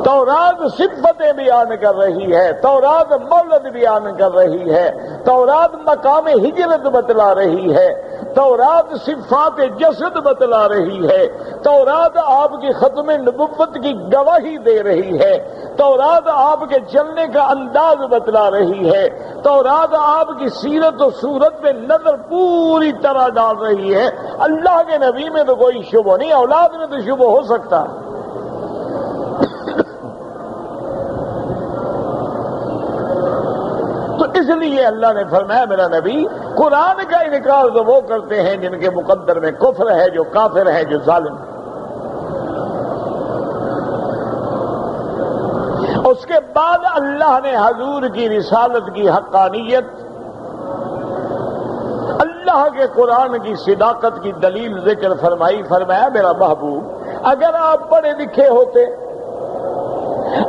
تورات صفتیں بیان کر رہی ہے، تورات مولد بیان کر رہی ہے، تورات مقام ہجرت بتلا رہی ہے، تورات صفات جسد بتلا رہی ہے، تورات آپ کی ختم نبوت کی گواہی دے رہی ہے، تورات آپ کے چلنے کا انداز بتلا رہی ہے، تورات آپ کی سیرت و صورت پہ نظر پوری طرح ڈال رہی ہے۔ اللہ کے نبی میں تو کوئی شبہ نہیں، اولاد میں تو شبہ ہو سکتا ہے۔ تو اس لیے اللہ نے فرمایا میرا نبی قرآن کا انکار تو وہ کرتے ہیں جن کے مقدر میں کفر ہے، جو کافر ہے، جو ظالم ہے۔ اس کے بعد اللہ نے حضور کی رسالت کی حقانیت، اللہ کے قرآن کی صداقت کی دلیل ذکر فرمائی۔ فرمایا میرا محبوب اگر آپ پڑھے لکھے ہوتے،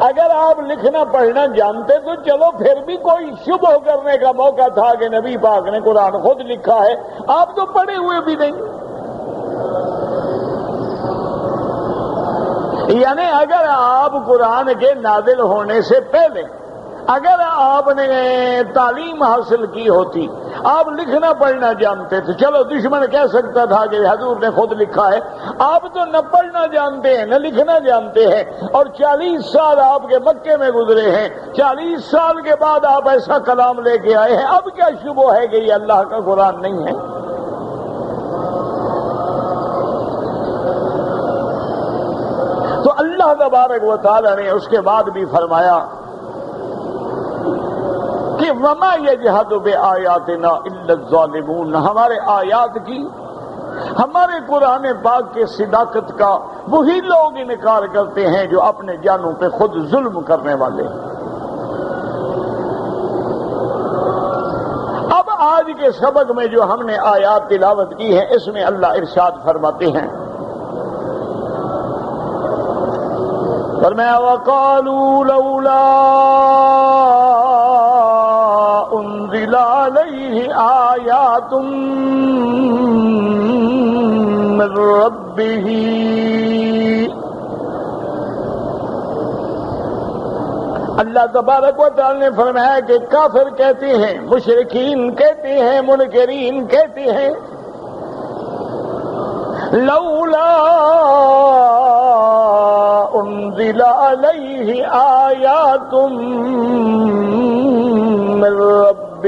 اگر آپ لکھنا پڑھنا جانتے تو چلو پھر بھی کوئی شبہ کرنے کا موقع تھا کہ نبی پاک نے قرآن خود لکھا ہے، آپ تو پڑھے ہوئے بھی نہیں۔ یعنی اگر آپ قرآن کے نازل ہونے سے پہلے اگر آپ نے تعلیم حاصل کی ہوتی، آپ لکھنا پڑھنا جانتے تو چلو دشمن کہہ سکتا تھا کہ حضور نے خود لکھا ہے، آپ تو نہ پڑھنا جانتے ہیں نہ لکھنا جانتے ہیں، اور 40 سال آپ کے مکے میں گزرے ہیں، 40 سال کے بعد آپ ایسا کلام لے کے آئے ہیں، اب کیا شبہ ہے کہ یہ اللہ کا قرآن نہیں ہے؟ تو اللہ تبارک و تعالی نے اس کے بعد بھی فرمایا کہ وما یجحد بآیاتنا الا الظالمون، ہمارے آیات کی، ہمارے قرآن پاک کے صداقت کا وہی لوگ انکار کرتے ہیں جو اپنے جانوں پہ خود ظلم کرنے والے ہیں۔ اب آج کے سبق میں جو ہم نے آیات تلاوت کی ہے اس میں اللہ ارشاد فرماتے ہیں، فرمایا وقالوا لولا انزل علیہ آیات من ربہ، اللہ تبارک و تعالی نے فرمایا کہ کافر کہتے ہیں، مشرکین کہتے ہیں، منکرین کہتے ہیں لولا انزل علیہ آیات من ربہ،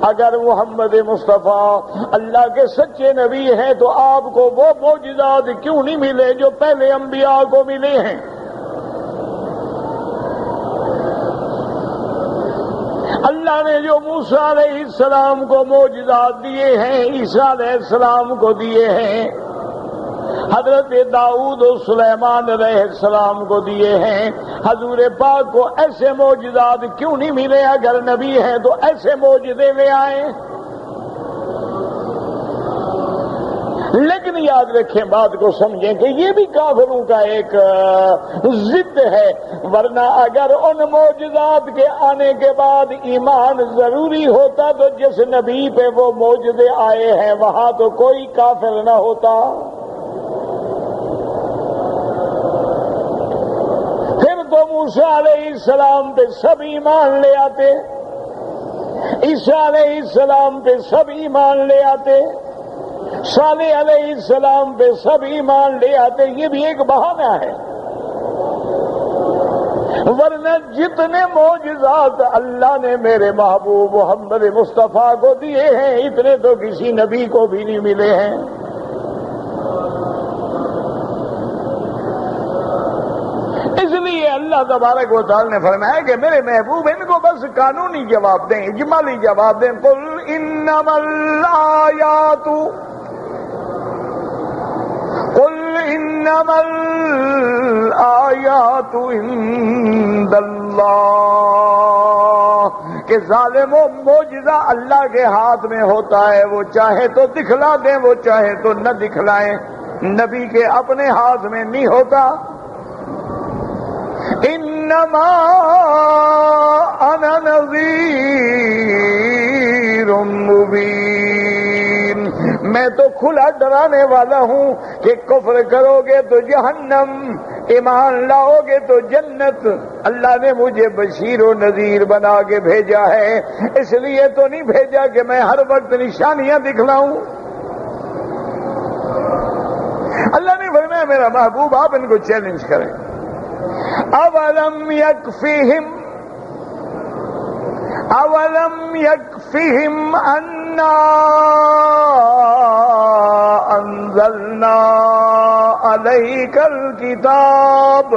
اگر محمد مصطفیٰ اللہ کے سچے نبی ہیں تو آپ کو وہ معجزات کیوں نہیں ملے جو پہلے انبیاء کو ملے ہیں؟ اللہ نے جو موسیٰ علیہ السلام کو معجزات دیے ہیں، عیسیٰ علیہ السلام کو دیے ہیں، حضرت داؤد و سلیمان علیہ السلام کو دیے ہیں، حضور پاک کو ایسے معجزات کیوں نہیں ملے؟ اگر نبی ہیں تو ایسے معجزے لے آئیں۔ لیکن یاد رکھیں، بات کو سمجھیں کہ یہ بھی کافروں کا ایک ضد ہے، ورنہ اگر ان معجزات کے آنے کے بعد ایمان ضروری ہوتا تو جس نبی پہ وہ معجزے آئے ہیں وہاں تو کوئی کافر نہ ہوتا۔ پھر تو موسیٰ علیہ السلام پہ سب ایمان لے آتے، عیسیٰ علیہ السلام پہ سب ایمان لے آتے، صالح علیہ السلام پہ سب ایمان لے آتے۔ یہ بھی ایک بہانہ ہے، ورنہ جتنے معجزات اللہ نے میرے محبوب محمد مصطفیٰ کو دیے ہیں اتنے تو کسی نبی کو بھی نہیں ملے ہیں۔ اس لیے اللہ تبارک و تعالی نے فرمایا کہ میرے محبوب ان کو بس قانونی جواب دیں، اجمالی جواب دیں۔ قل انما الآیات عند اللہ، کہ ظالم و معجزہ اللہ کے ہاتھ میں ہوتا ہے، وہ چاہے تو دکھلا دیں، وہ چاہے تو نہ دکھلائیں، نبی کے اپنے ہاتھ میں نہیں ہوتا۔ انما انا نذیر مبین، میں تو کھلا ڈرانے والا ہوں کہ کفر کرو گے تو جہنم، ایمان لاؤ گے تو جنت۔ اللہ نے مجھے بشیر و نذیر بنا کے بھیجا ہے، اس لیے تو نہیں بھیجا کہ میں ہر وقت نشانیاں دکھلاؤں۔ اللہ نے فرمایا میرا محبوب آپ ان کو چیلنج کریں۔ اولم یکفہم انا انزلنا علیک الکتاب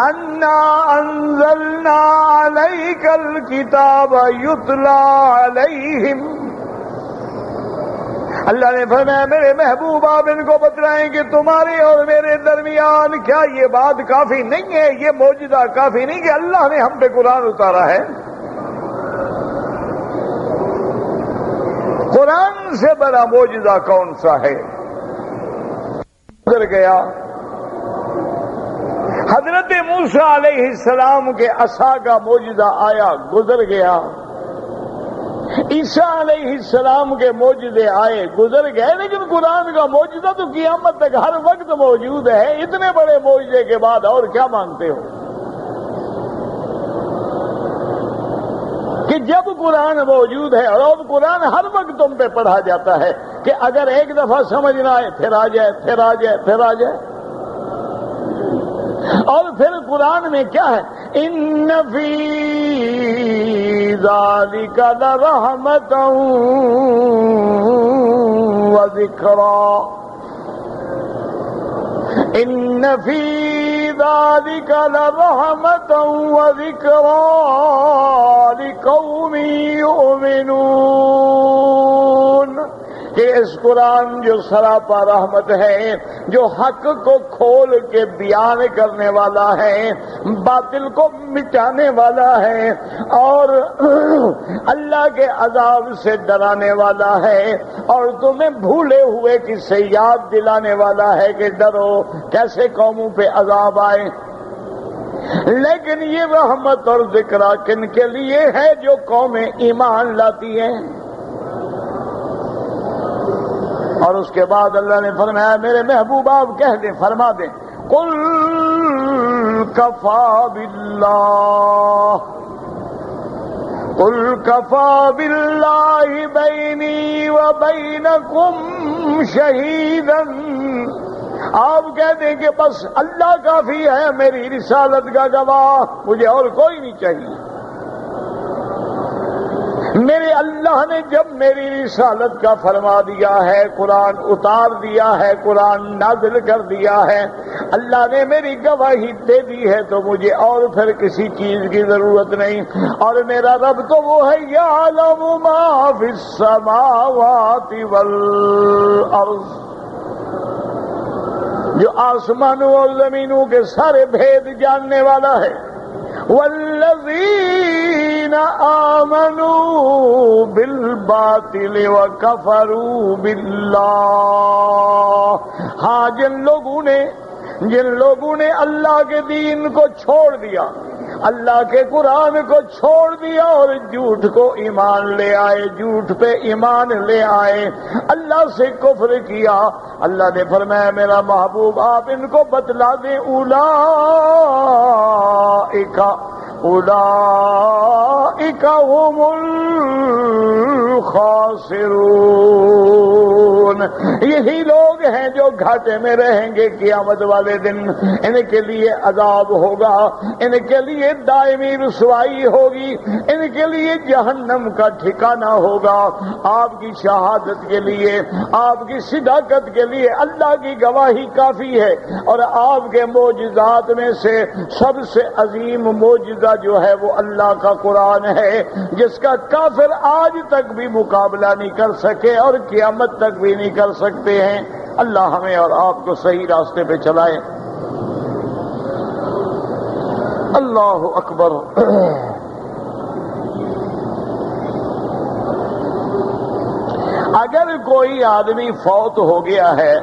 انا انزلنا علیک الکتاب یتلی علیہم۔ اللہ نے فرمایا میرے محبوب آپ ان کو بتلائیں کہ تمہارے اور میرے درمیان کیا یہ بات کافی نہیں ہے، یہ معجزہ کافی نہیں کہ اللہ نے ہم پہ قرآن اتارا ہے؟ قرآن سے بڑا معجزہ کون سا ہے؟ گزر گیا حضرت موسیٰ علیہ السلام کے عصا کا معجزہ آیا، گزر گیا۔ عیسیٰ علیہ السلام کے معجزے آئے، گزر گئے، لیکن قرآن کا معجزہ تو قیامت تک ہر وقت موجود ہے۔ اتنے بڑے معجزے کے بعد اور کیا مانگتے ہو؟ کہ جب قرآن موجود ہے اور اب قرآن ہر وقت تم پہ پڑھا جاتا ہے کہ اگر ایک دفعہ سمجھ نہ آئے پھر آ جائے، پھر آ جائے، پھر آ جائے۔ اور پھر قرآن میں کیا ہے؟ ان فی ذالک لرحمۃ وذکری، ان فی ذالک لرحمۃ وذکری لقوم یؤمنون، کہ اس قرآن جو سراپا رحمت ہے، جو حق کو کھول کے بیان کرنے والا ہے، باطل کو مٹانے والا ہے، اور اللہ کے عذاب سے ڈرانے والا ہے، اور تمہیں بھولے ہوئے کسے یاد دلانے والا ہے کہ ڈرو کیسے قوموں پہ عذاب آئے۔ لیکن یہ رحمت اور ذکر کن کے لیے ہے؟ جو قومیں ایمان لاتی ہیں۔ اور اس کے بعد اللہ نے فرمایا میرے محبوب آپ کہہ دیں، فرما دیں، قل کفا باللہ بینی وبینکم شہیدا، آپ کہہ دیں کہ بس اللہ کافی ہے میری رسالت کا گواہ، مجھے اور کوئی نہیں چاہیے۔ میرے اللہ نے جب میری رسالت کا فرما دیا ہے، قرآن اتار دیا ہے، قرآن نازل کر دیا ہے، اللہ نے میری گواہی دے دی ہے، تو مجھے اور پھر کسی چیز کی ضرورت نہیں۔ اور میرا رب تو وہ ہے یعلم ما فی السماوات والارض، جو آسمانوں اور زمینوں کے سارے بھید جاننے والا ہے۔ والذین الذین آمنوا بالباطل وکفروا باللہ، ہاں جن لوگوں نے اللہ کے دین کو چھوڑ دیا، اللہ کے قرآن کو چھوڑ دیا اور جھوٹ کو ایمان لے آئے، جھوٹ پہ ایمان لے آئے، اللہ سے کفر کیا، اللہ نے فرمایا میرا محبوب آپ ان کو بتلا دیں، اولئک هم الخاسرون، یہی لوگ ہیں جو گھاٹے میں رہیں گے قیامت والے دن، ان کے لیے عذاب ہوگا، ان کے لیے دائمی رسوائی ہوگی، ان کے لیے جہنم کا ٹھکانہ ہوگا۔ آپ کی شہادت کے لیے، آپ کی صداقت کے لیے اللہ کی گواہی کافی ہے، اور آپ کے معجزات میں سے سب سے عظیم معجزہ جو ہے وہ اللہ کا قرآن ہے، جس کا کافر آج تک بھی مقابلہ نہیں کر سکے اور قیامت تک بھی نہیں کر سکتے ہیں۔ اللہ ہمیں اور آپ کو صحیح راستے پہ چلائے۔ اللہ اکبر۔ اگر کوئی آدمی فوت ہو گیا ہے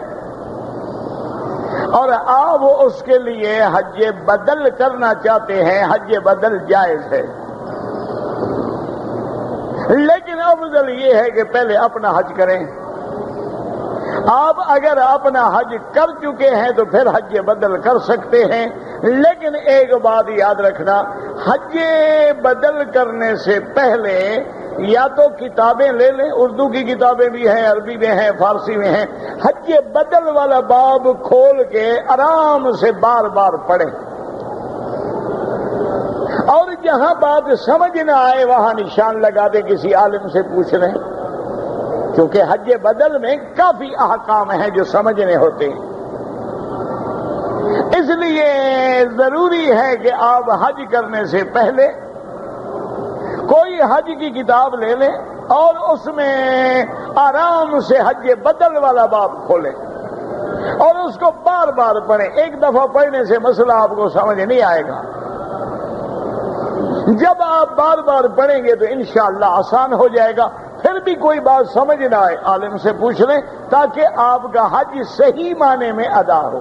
اور آپ اس کے لیے حج بدل کرنا چاہتے ہیں، حج بدل جائز ہے، لیکن افضل یہ ہے کہ پہلے اپنا حج کریں۔ آپ اگر اپنا حج کر چکے ہیں تو پھر حج بدل کر سکتے ہیں، لیکن ایک بات یاد رکھنا، حج بدل کرنے سے پہلے یا تو کتابیں لے لیں، اردو کی کتابیں بھی ہیں، عربی میں ہیں، فارسی میں ہیں، حج بدل والا باب کھول کے آرام سے بار بار پڑھیں، اور جہاں بات سمجھ نہ آئے وہاں نشان لگا دیں، کسی عالم سے پوچھ لیں، کیونکہ حج بدل میں کافی احکام ہیں جو سمجھنے ہوتے ہیں۔ اس لیے ضروری ہے کہ آپ حج کرنے سے پہلے کوئی حج کی کتاب لے لیں اور اس میں آرام سے حج بدل والا باب کھولیں اور اس کو بار بار پڑھیں۔ ایک دفعہ پڑھنے سے مسئلہ آپ کو سمجھ نہیں آئے گا، جب آپ بار بار پڑھیں گے تو انشاءاللہ آسان ہو جائے گا۔ پھر بھی کوئی بات سمجھ نہ آئے عالم سے پوچھ لیں تاکہ آپ کا حج صحیح معنی میں ادا ہو۔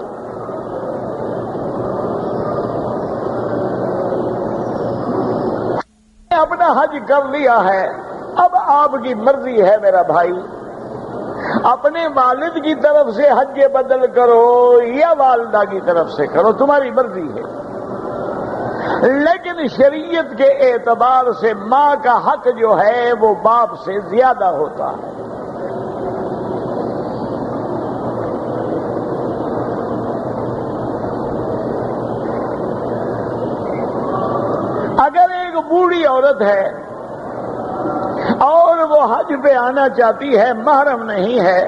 اپنا حج کر لیا ہے، اب آپ کی مرضی ہے میرا بھائی، اپنے والد کی طرف سے حج بدل کرو یا والدہ کی طرف سے کرو، تمہاری مرضی ہے، لیکن شریعت کے اعتبار سے ماں کا حق جو ہے وہ باپ سے زیادہ ہوتا ہے۔ اگر ایک بوڑھی عورت ہے اور وہ حج پہ آنا چاہتی ہے، محرم نہیں ہے،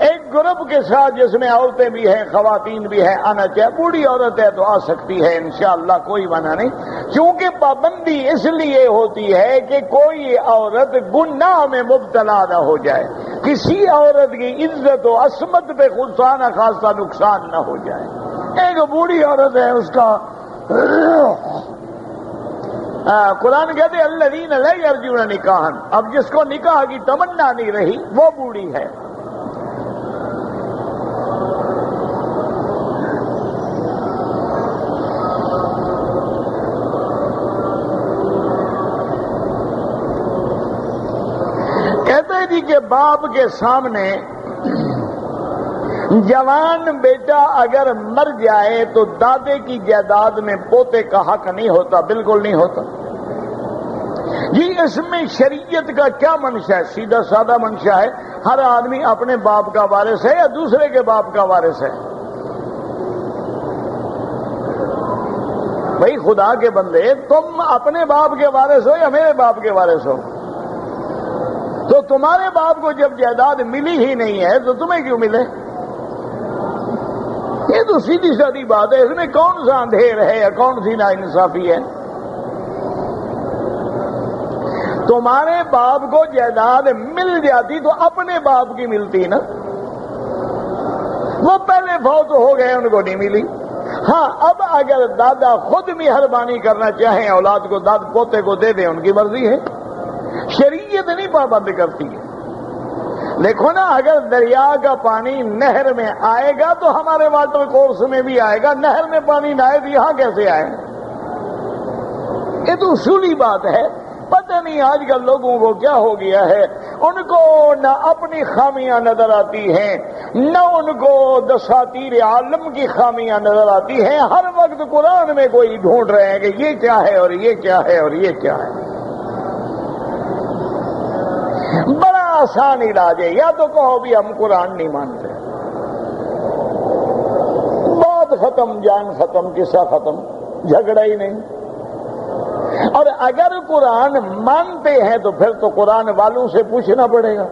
ایک گروپ کے ساتھ جس میں عورتیں بھی ہیں، خواتین بھی ہیں، آنا چاہے، بوڑھی عورت ہے تو آ سکتی ہے انشاءاللہ، کوئی منع نہیں، کیونکہ پابندی اس لیے ہوتی ہے کہ کوئی عورت گناہ میں مبتلا نہ ہو جائے، کسی عورت کی عزت و عصمت پہ خصوصا نہ خاصا نقصان نہ ہو جائے۔ ایک بوڑھی عورت ہے، اس کا قرآن کہتے الذین لا یرجون نکاحا، اب جس کو نکاح کی تمنا نہیں رہی وہ بوڑھی ہے۔ کہتے ہیں جی کہ باپ کے سامنے جوان بیٹا اگر مر جائے تو دادے کی جائیداد میں پوتے کا حق نہیں ہوتا، بالکل نہیں ہوتا۔ جی اس میں شریعت کا کیا منشا ہے؟ سیدھا سادہ منشا ہے، ہر آدمی اپنے باپ کا وارث ہے یا دوسرے کے باپ کا وارث ہے؟ بھائی خدا کے بندے، تم اپنے باپ کے وارث ہو یا میرے باپ کے وارث ہو؟ تو تمہارے باپ کو جب جائیداد ملی ہی نہیں ہے تو تمہیں کیوں ملے؟ یہ تو سیدھی سادی بات ہے، اس میں کون سا اندھیر ہے یا کون سی ناانصافی ہے؟ تمہارے باپ کو جائیداد مل جاتی تو اپنے باپ کی ملتی نا، وہ پہلے فوت ہو گئے ان کو نہیں ملی، ہاں اب اگر دادا خود مہربانی کرنا چاہیں اولاد کو داد پوتے کو دے دیں، ان کی مرضی ہے، شریعت نہیں پابند کرتی ہے۔ دیکھو نا، اگر دریا کا پانی نہر میں آئے گا تو ہمارے واٹر کورس میں بھی آئے گا، نہر میں پانی نہ آئے تو یہاں کیسے آئے؟ یہ تو اصولی بات ہے۔ پتہ نہیں آج کل لوگوں کو کیا ہو گیا ہے، ان کو نہ اپنی خامیاں نظر آتی ہیں، نہ ان کو دساتیر عالم کی خامیاں نظر آتی ہیں، ہر وقت قرآن میں کوئی ڈھونڈ رہے ہیں کہ یہ کیا ہے اور یہ کیا ہے اور یہ کیا ہے۔ بڑا آسان علاج ہے، یا تو کہو بھی ہم قرآن نہیں مانتے، بات ختم، جان ختم، قصہ ختم، جھگڑا ہی نہیں۔ اور اگر قرآن مانتے ہیں تو پھر تو قرآن والوں سے پوچھنا پڑے گا۔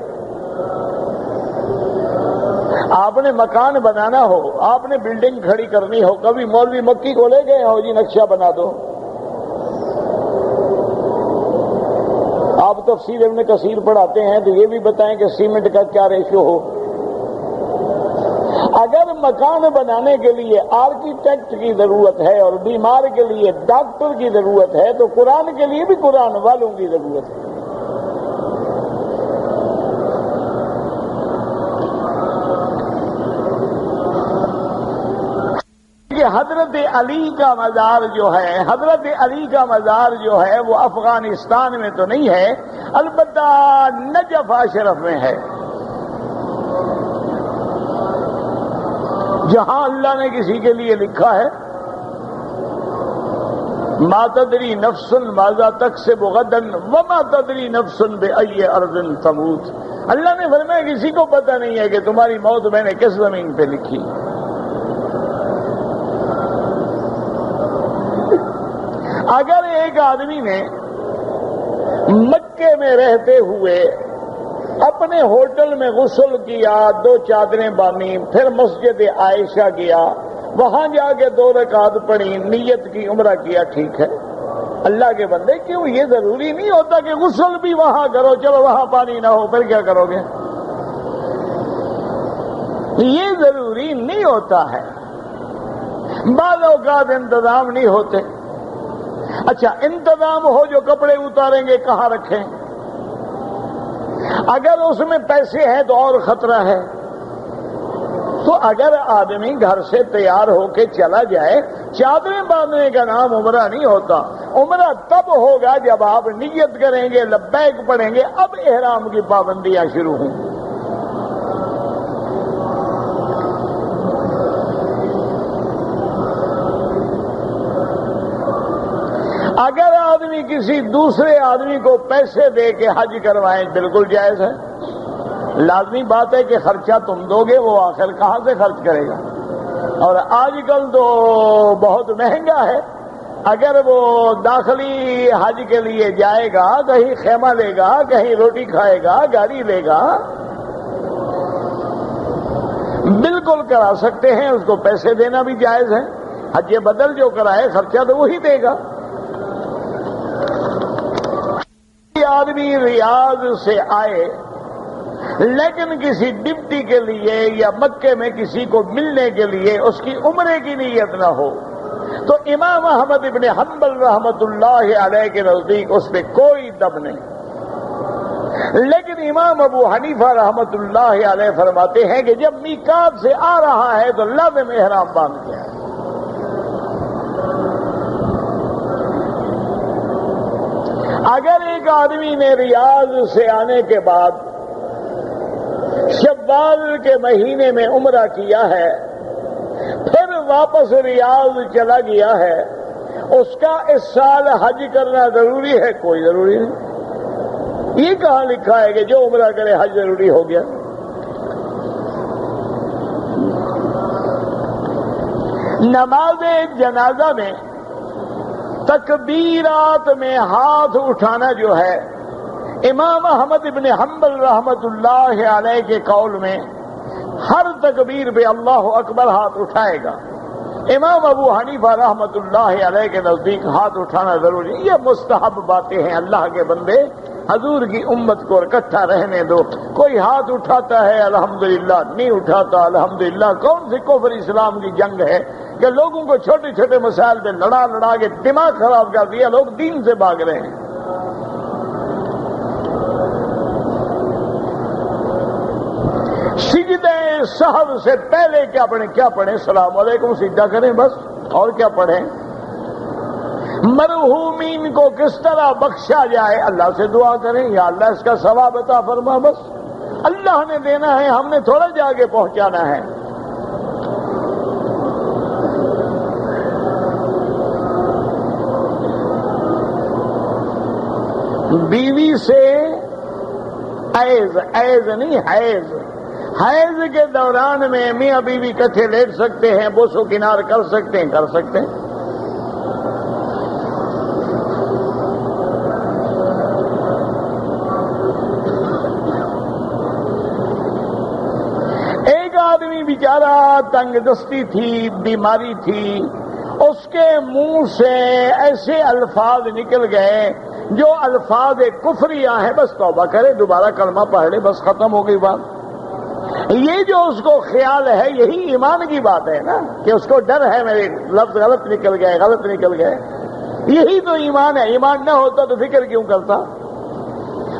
آپ نے مکان بنانا ہو، آپ نے بلڈنگ کھڑی کرنی ہو، کبھی مولوی مکی کو لے گئے ہو جی نقشہ بنا دو؟ آپ تفسیر ابن کثیر پڑھاتے ہیں تو یہ بھی بتائیں کہ سیمنٹ کا کیا ریشو ہو۔ اگر مکان بنانے کے لیے آرکیٹیکٹ کی ضرورت ہے اور بیمار کے لیے ڈاکٹر کی ضرورت ہے تو قرآن کے لیے بھی قرآن والوں کی ضرورت ہے۔ کہ حضرت علی کا مزار جو ہے، حضرت علی کا مزار جو ہے وہ افغانستان میں تو نہیں ہے، البتہ نجف اشرف میں ہے، جہاں اللہ نے کسی کے لیے لکھا ہے ما تدری نفس ماذا تکسب غدا وما تدری نفس بأی ارض تموت۔ اللہ نے فرمایا کسی کو پتہ نہیں ہے کہ تمہاری موت میں نے کس زمین پہ لکھی۔ اگر ایک آدمی نے مکے میں رہتے ہوئے اپنے ہوٹل میں غسل کیا، 2 چادریں باندھی، پھر مسجد عائشہ گیا، وہاں جا کے 2 رکعت پڑھی، نیت کی، عمرہ کیا، ٹھیک ہے۔ اللہ کے بندے کیوں یہ ضروری نہیں ہوتا کہ غسل بھی وہاں کرو؟ چلو وہاں پانی نہ ہو پھر کیا کرو گے؟ یہ ضروری نہیں ہوتا ہے، بعض اوقات انتظام نہیں ہوتے۔ اچھا انتظام ہو، جو کپڑے اتاریں گے کہاں رکھیں؟ اگر اس میں پیسے ہیں تو اور خطرہ ہے۔ تو اگر آدمی گھر سے تیار ہو کے چلا جائے، چادریں باندھنے کا نام عمرہ نہیں ہوتا۔ عمرہ تب ہوگا جب آپ نیت کریں گے، لبیک پڑھیں گے، اب احرام کی پابندیاں شروع ہوں۔ اگر آدمی کسی دوسرے آدمی کو پیسے دے کے حج کروائیں بالکل جائز ہے۔ لازمی بات ہے کہ خرچہ تم دو گے، وہ آخر کہاں سے خرچ کرے گا؟ اور آج کل تو بہت مہنگا ہے۔ اگر وہ داخلی حج کے لیے جائے گا، کہیں خیمہ لے گا، کہیں روٹی کھائے گا، گاڑی لے گا، بالکل کرا سکتے ہیں، اس کو پیسے دینا بھی جائز ہے۔ حج بدل جو کرائے خرچہ تو وہی دے گا۔ آدمی ریاض سے آئے لیکن کسی ڈپٹی کے لیے یا مکے میں کسی کو ملنے کے لیے اس کی عمرے کی نیت نہ ہو تو امام احمد ابن حنبل رحمت اللہ علیہ کے نزدیک اس پہ کوئی دم نہیں۔ لیکن امام ابو حنیفہ رحمت اللہ علیہ فرماتے ہیں کہ جب میقات سے آ رہا ہے تو لازم احرام باندھ کے آئے۔ اگر ایک آدمی نے ریاض سے آنے کے بعد شوال کے مہینے میں عمرہ کیا ہے، پھر واپس ریاض چلا گیا ہے، اس کا اس سال حج کرنا ضروری ہے؟ کوئی ضروری نہیں۔ یہ کہاں لکھا ہے کہ جو عمرہ کرے حج ضروری ہو گیا؟ نماز جنازہ میں تکبیرات میں ہاتھ اٹھانا جو ہے، امام احمد ابن حنبل رحمت اللہ علیہ کے قول میں ہر تکبیر پہ اللہ اکبر ہاتھ اٹھائے گا۔ امام ابو حنیفہ رحمت اللہ علیہ کے نزدیک ہاتھ اٹھانا ضروری ہے۔ یہ مستحب باتیں ہیں، اللہ کے بندے حضور کی امت کو اکٹھا رہنے دو۔ کوئی ہاتھ اٹھاتا ہے الحمدللہ، نہیں اٹھاتا الحمدللہ۔ کون سی کفر اسلام کی جنگ ہے کہ لوگوں کو چھوٹے چھوٹے مسائل پہ لڑا لڑا کے دماغ خراب کر دیا، لوگ دین سے بھاگ رہے ہیں۔ سجدہ سہو سے پہلے کیا پڑھیں؟ السلام علیکم سجدہ کریں بس، اور کیا پڑھیں؟ مرحومین کو کس طرح بخشا جائے اللہ سے دعا کریں، یا اللہ اس کا ثواب عطا فرما، بس اللہ نے دینا ہے، ہم نے تھوڑا جا کے پہنچانا ہے۔ بیوی سے ایز نہیں حیض کے دوران میں میاں بیوی اکٹھے لیٹ سکتے ہیں، بوس و کنار کر سکتے ہیں۔ ایک آدمی بیچارہ تنگ دستی تھی، بیماری تھی، اس کے منہ سے ایسے الفاظ نکل گئے جو الفاظ کفریہ ہیں، بس توبہ کرے، دوبارہ کلمہ پڑھ لے، بس ختم ہو گئی بات۔ یہ جو اس کو خیال ہے یہی ایمان کی بات ہے نا، کہ اس کو ڈر ہے میرے لفظ غلط نکل گئے، یہی تو ایمان ہے۔ ایمان نہ ہوتا تو فکر کیوں کرتا؟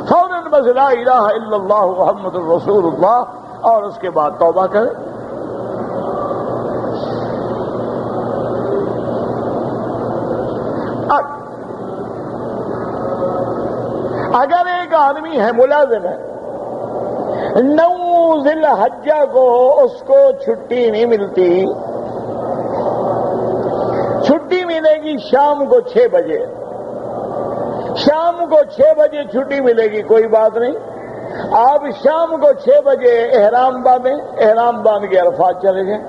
فوراً بس لا الہ الا اللہ محمد الرسول اللہ، اور اس کے بعد توبہ کرے۔ اگر ایک آدمی ہے ملازم ہے، 9 ذی الحجہ کو اس کو چھٹی نہیں ملتی، چھٹی ملے گی شام کو 6 بجے، شام کو 6 بجے چھٹی ملے گی، کوئی بات نہیں، آپ شام کو 6 بجے احرام باندھیں، احرام باندھ کے عرفات چلے جائیں،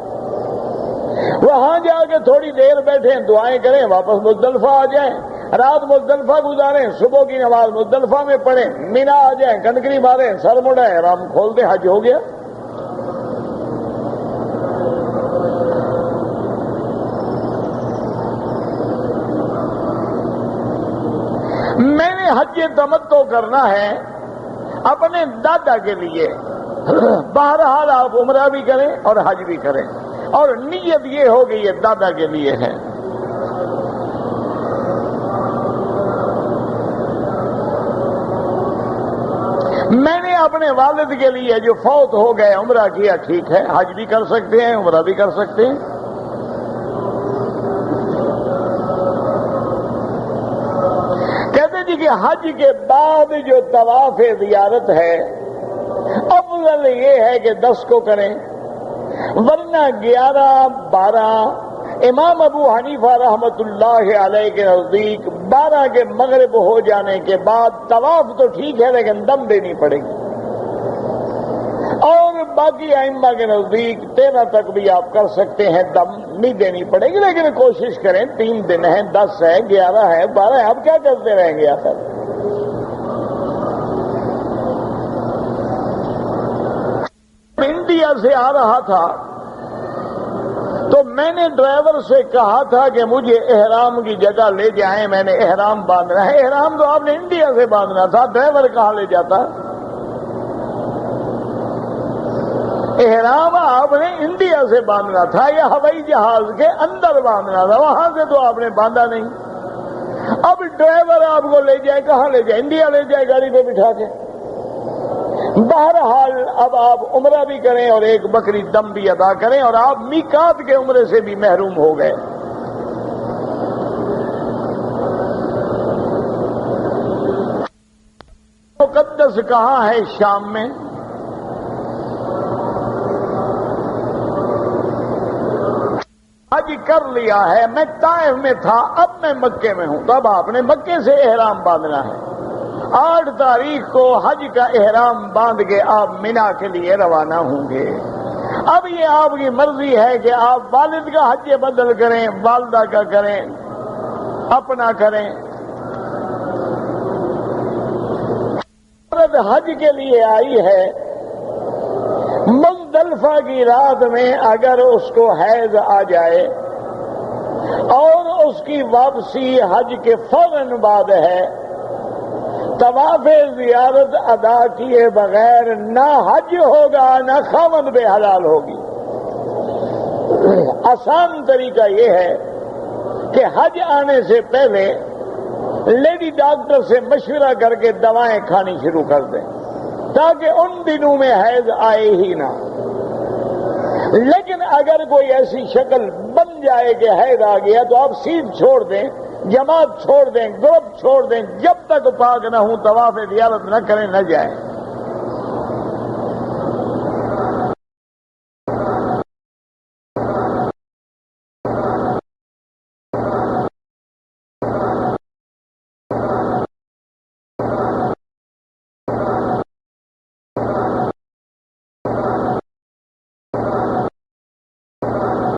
وہاں جا کے تھوڑی دیر بیٹھیں، دعائیں کریں، واپس مزدلفہ آ جائیں، رات مزدلفہ گزاریں، صبح کی نماز مزدلفہ میں پڑھیں، مینا آ جائیں، کنکری ماریں، سر مڑیں، احرام کھول دیں، حج ہو گیا۔ میں نے حج تمتع کرنا ہے اپنے دادا کے لیے، بہرحال آپ عمرہ بھی کریں اور حج بھی کریں، اور نیت یہ ہو کہ یہ دادا کے لیے ہے۔ میں نے اپنے والد کے لیے جو فوت ہو گئے عمرہ کیا، ٹھیک ہے، حج بھی کر سکتے ہیں، عمرہ بھی کر سکتے ہیں۔ کہتے جی کہ حج کے بعد جو طواف زیارت ہے، افضل یہ ہے کہ 10 کو کریں، ورنہ 11، 12، امام ابو حنیفہ رحمت اللہ علیہ کے نزدیک 12 کے مغرب ہو جانے کے بعد طواف تو ٹھیک ہے لیکن دم دینی پڑے گی، اور باقی ائمہ کے نزدیک 13 تک بھی آپ کر سکتے ہیں، دم نہیں دینی پڑے گی، لیکن کوشش کریں، 3 دن ہیں، 10 ہے، 11 ہے، 12 ہے، آپ کیا کرتے رہیں گے آخر؟ انڈیا سے آ رہا تھا تو میں نے ڈرائیور سے کہا تھا کہ مجھے احرام کی جگہ لے جائیں، میں نے احرام باندھنا ہے۔ احرام تو آپ نے انڈیا سے باندھنا تھا، ڈرائیور کہاں لے جاتا؟ احرام آپ نے انڈیا سے باندھنا تھا یا ہوائی جہاز کے اندر باندھنا تھا، وہاں سے تو آپ نے باندھا نہیں۔ اب ڈرائیور آپ کو لے جائے، کہاں لے جائے؟ انڈیا لے جائے گاڑی پہ بٹھا کے۔ بہرحال اب آپ عمرہ بھی کریں اور ایک بکری دم بھی ادا کریں، اور آپ میقات کے عمرے سے بھی محروم ہو گئے۔ مقدس کہاں ہے؟ شام میں۔ حج کر لیا ہے، میں طائف میں تھا، اب میں مکے میں ہوں، تو اب آپ نے مکے سے احرام باندھنا ہے۔ 8 تاریخ کو حج کا احرام باندھ کے آپ مینا کے لیے روانہ ہوں گے۔ اب یہ آپ کی مرضی ہے کہ آپ والد کا حج بدل کریں، والدہ کا کریں، اپنا کریں۔ عورت حج کے لیے آئی ہے، مزدلفہ کی رات میں اگر اس کو حیض آ جائے اور اس کی واپسی حج کے فوراً بعد ہے، طواف زیارت ادا کیے بغیر نہ حج ہوگا نہ خاوند بے حلال ہوگی۔ آسان طریقہ یہ ہے کہ حج آنے سے پہلے لیڈی ڈاکٹر سے مشورہ کر کے دوائیں کھانی شروع کر دیں تاکہ ان دنوں میں حیض آئے ہی نہ. لیکن اگر کوئی ایسی شکل بن جائے کہ حیض آ گیا تو آپ سیدھ چھوڑ دیں, جماعت چھوڑ دیں, گروپ چھوڑ دیں, جب تک پاک نہ ہوں طواف زیارت نہ کریں نہ جائیں.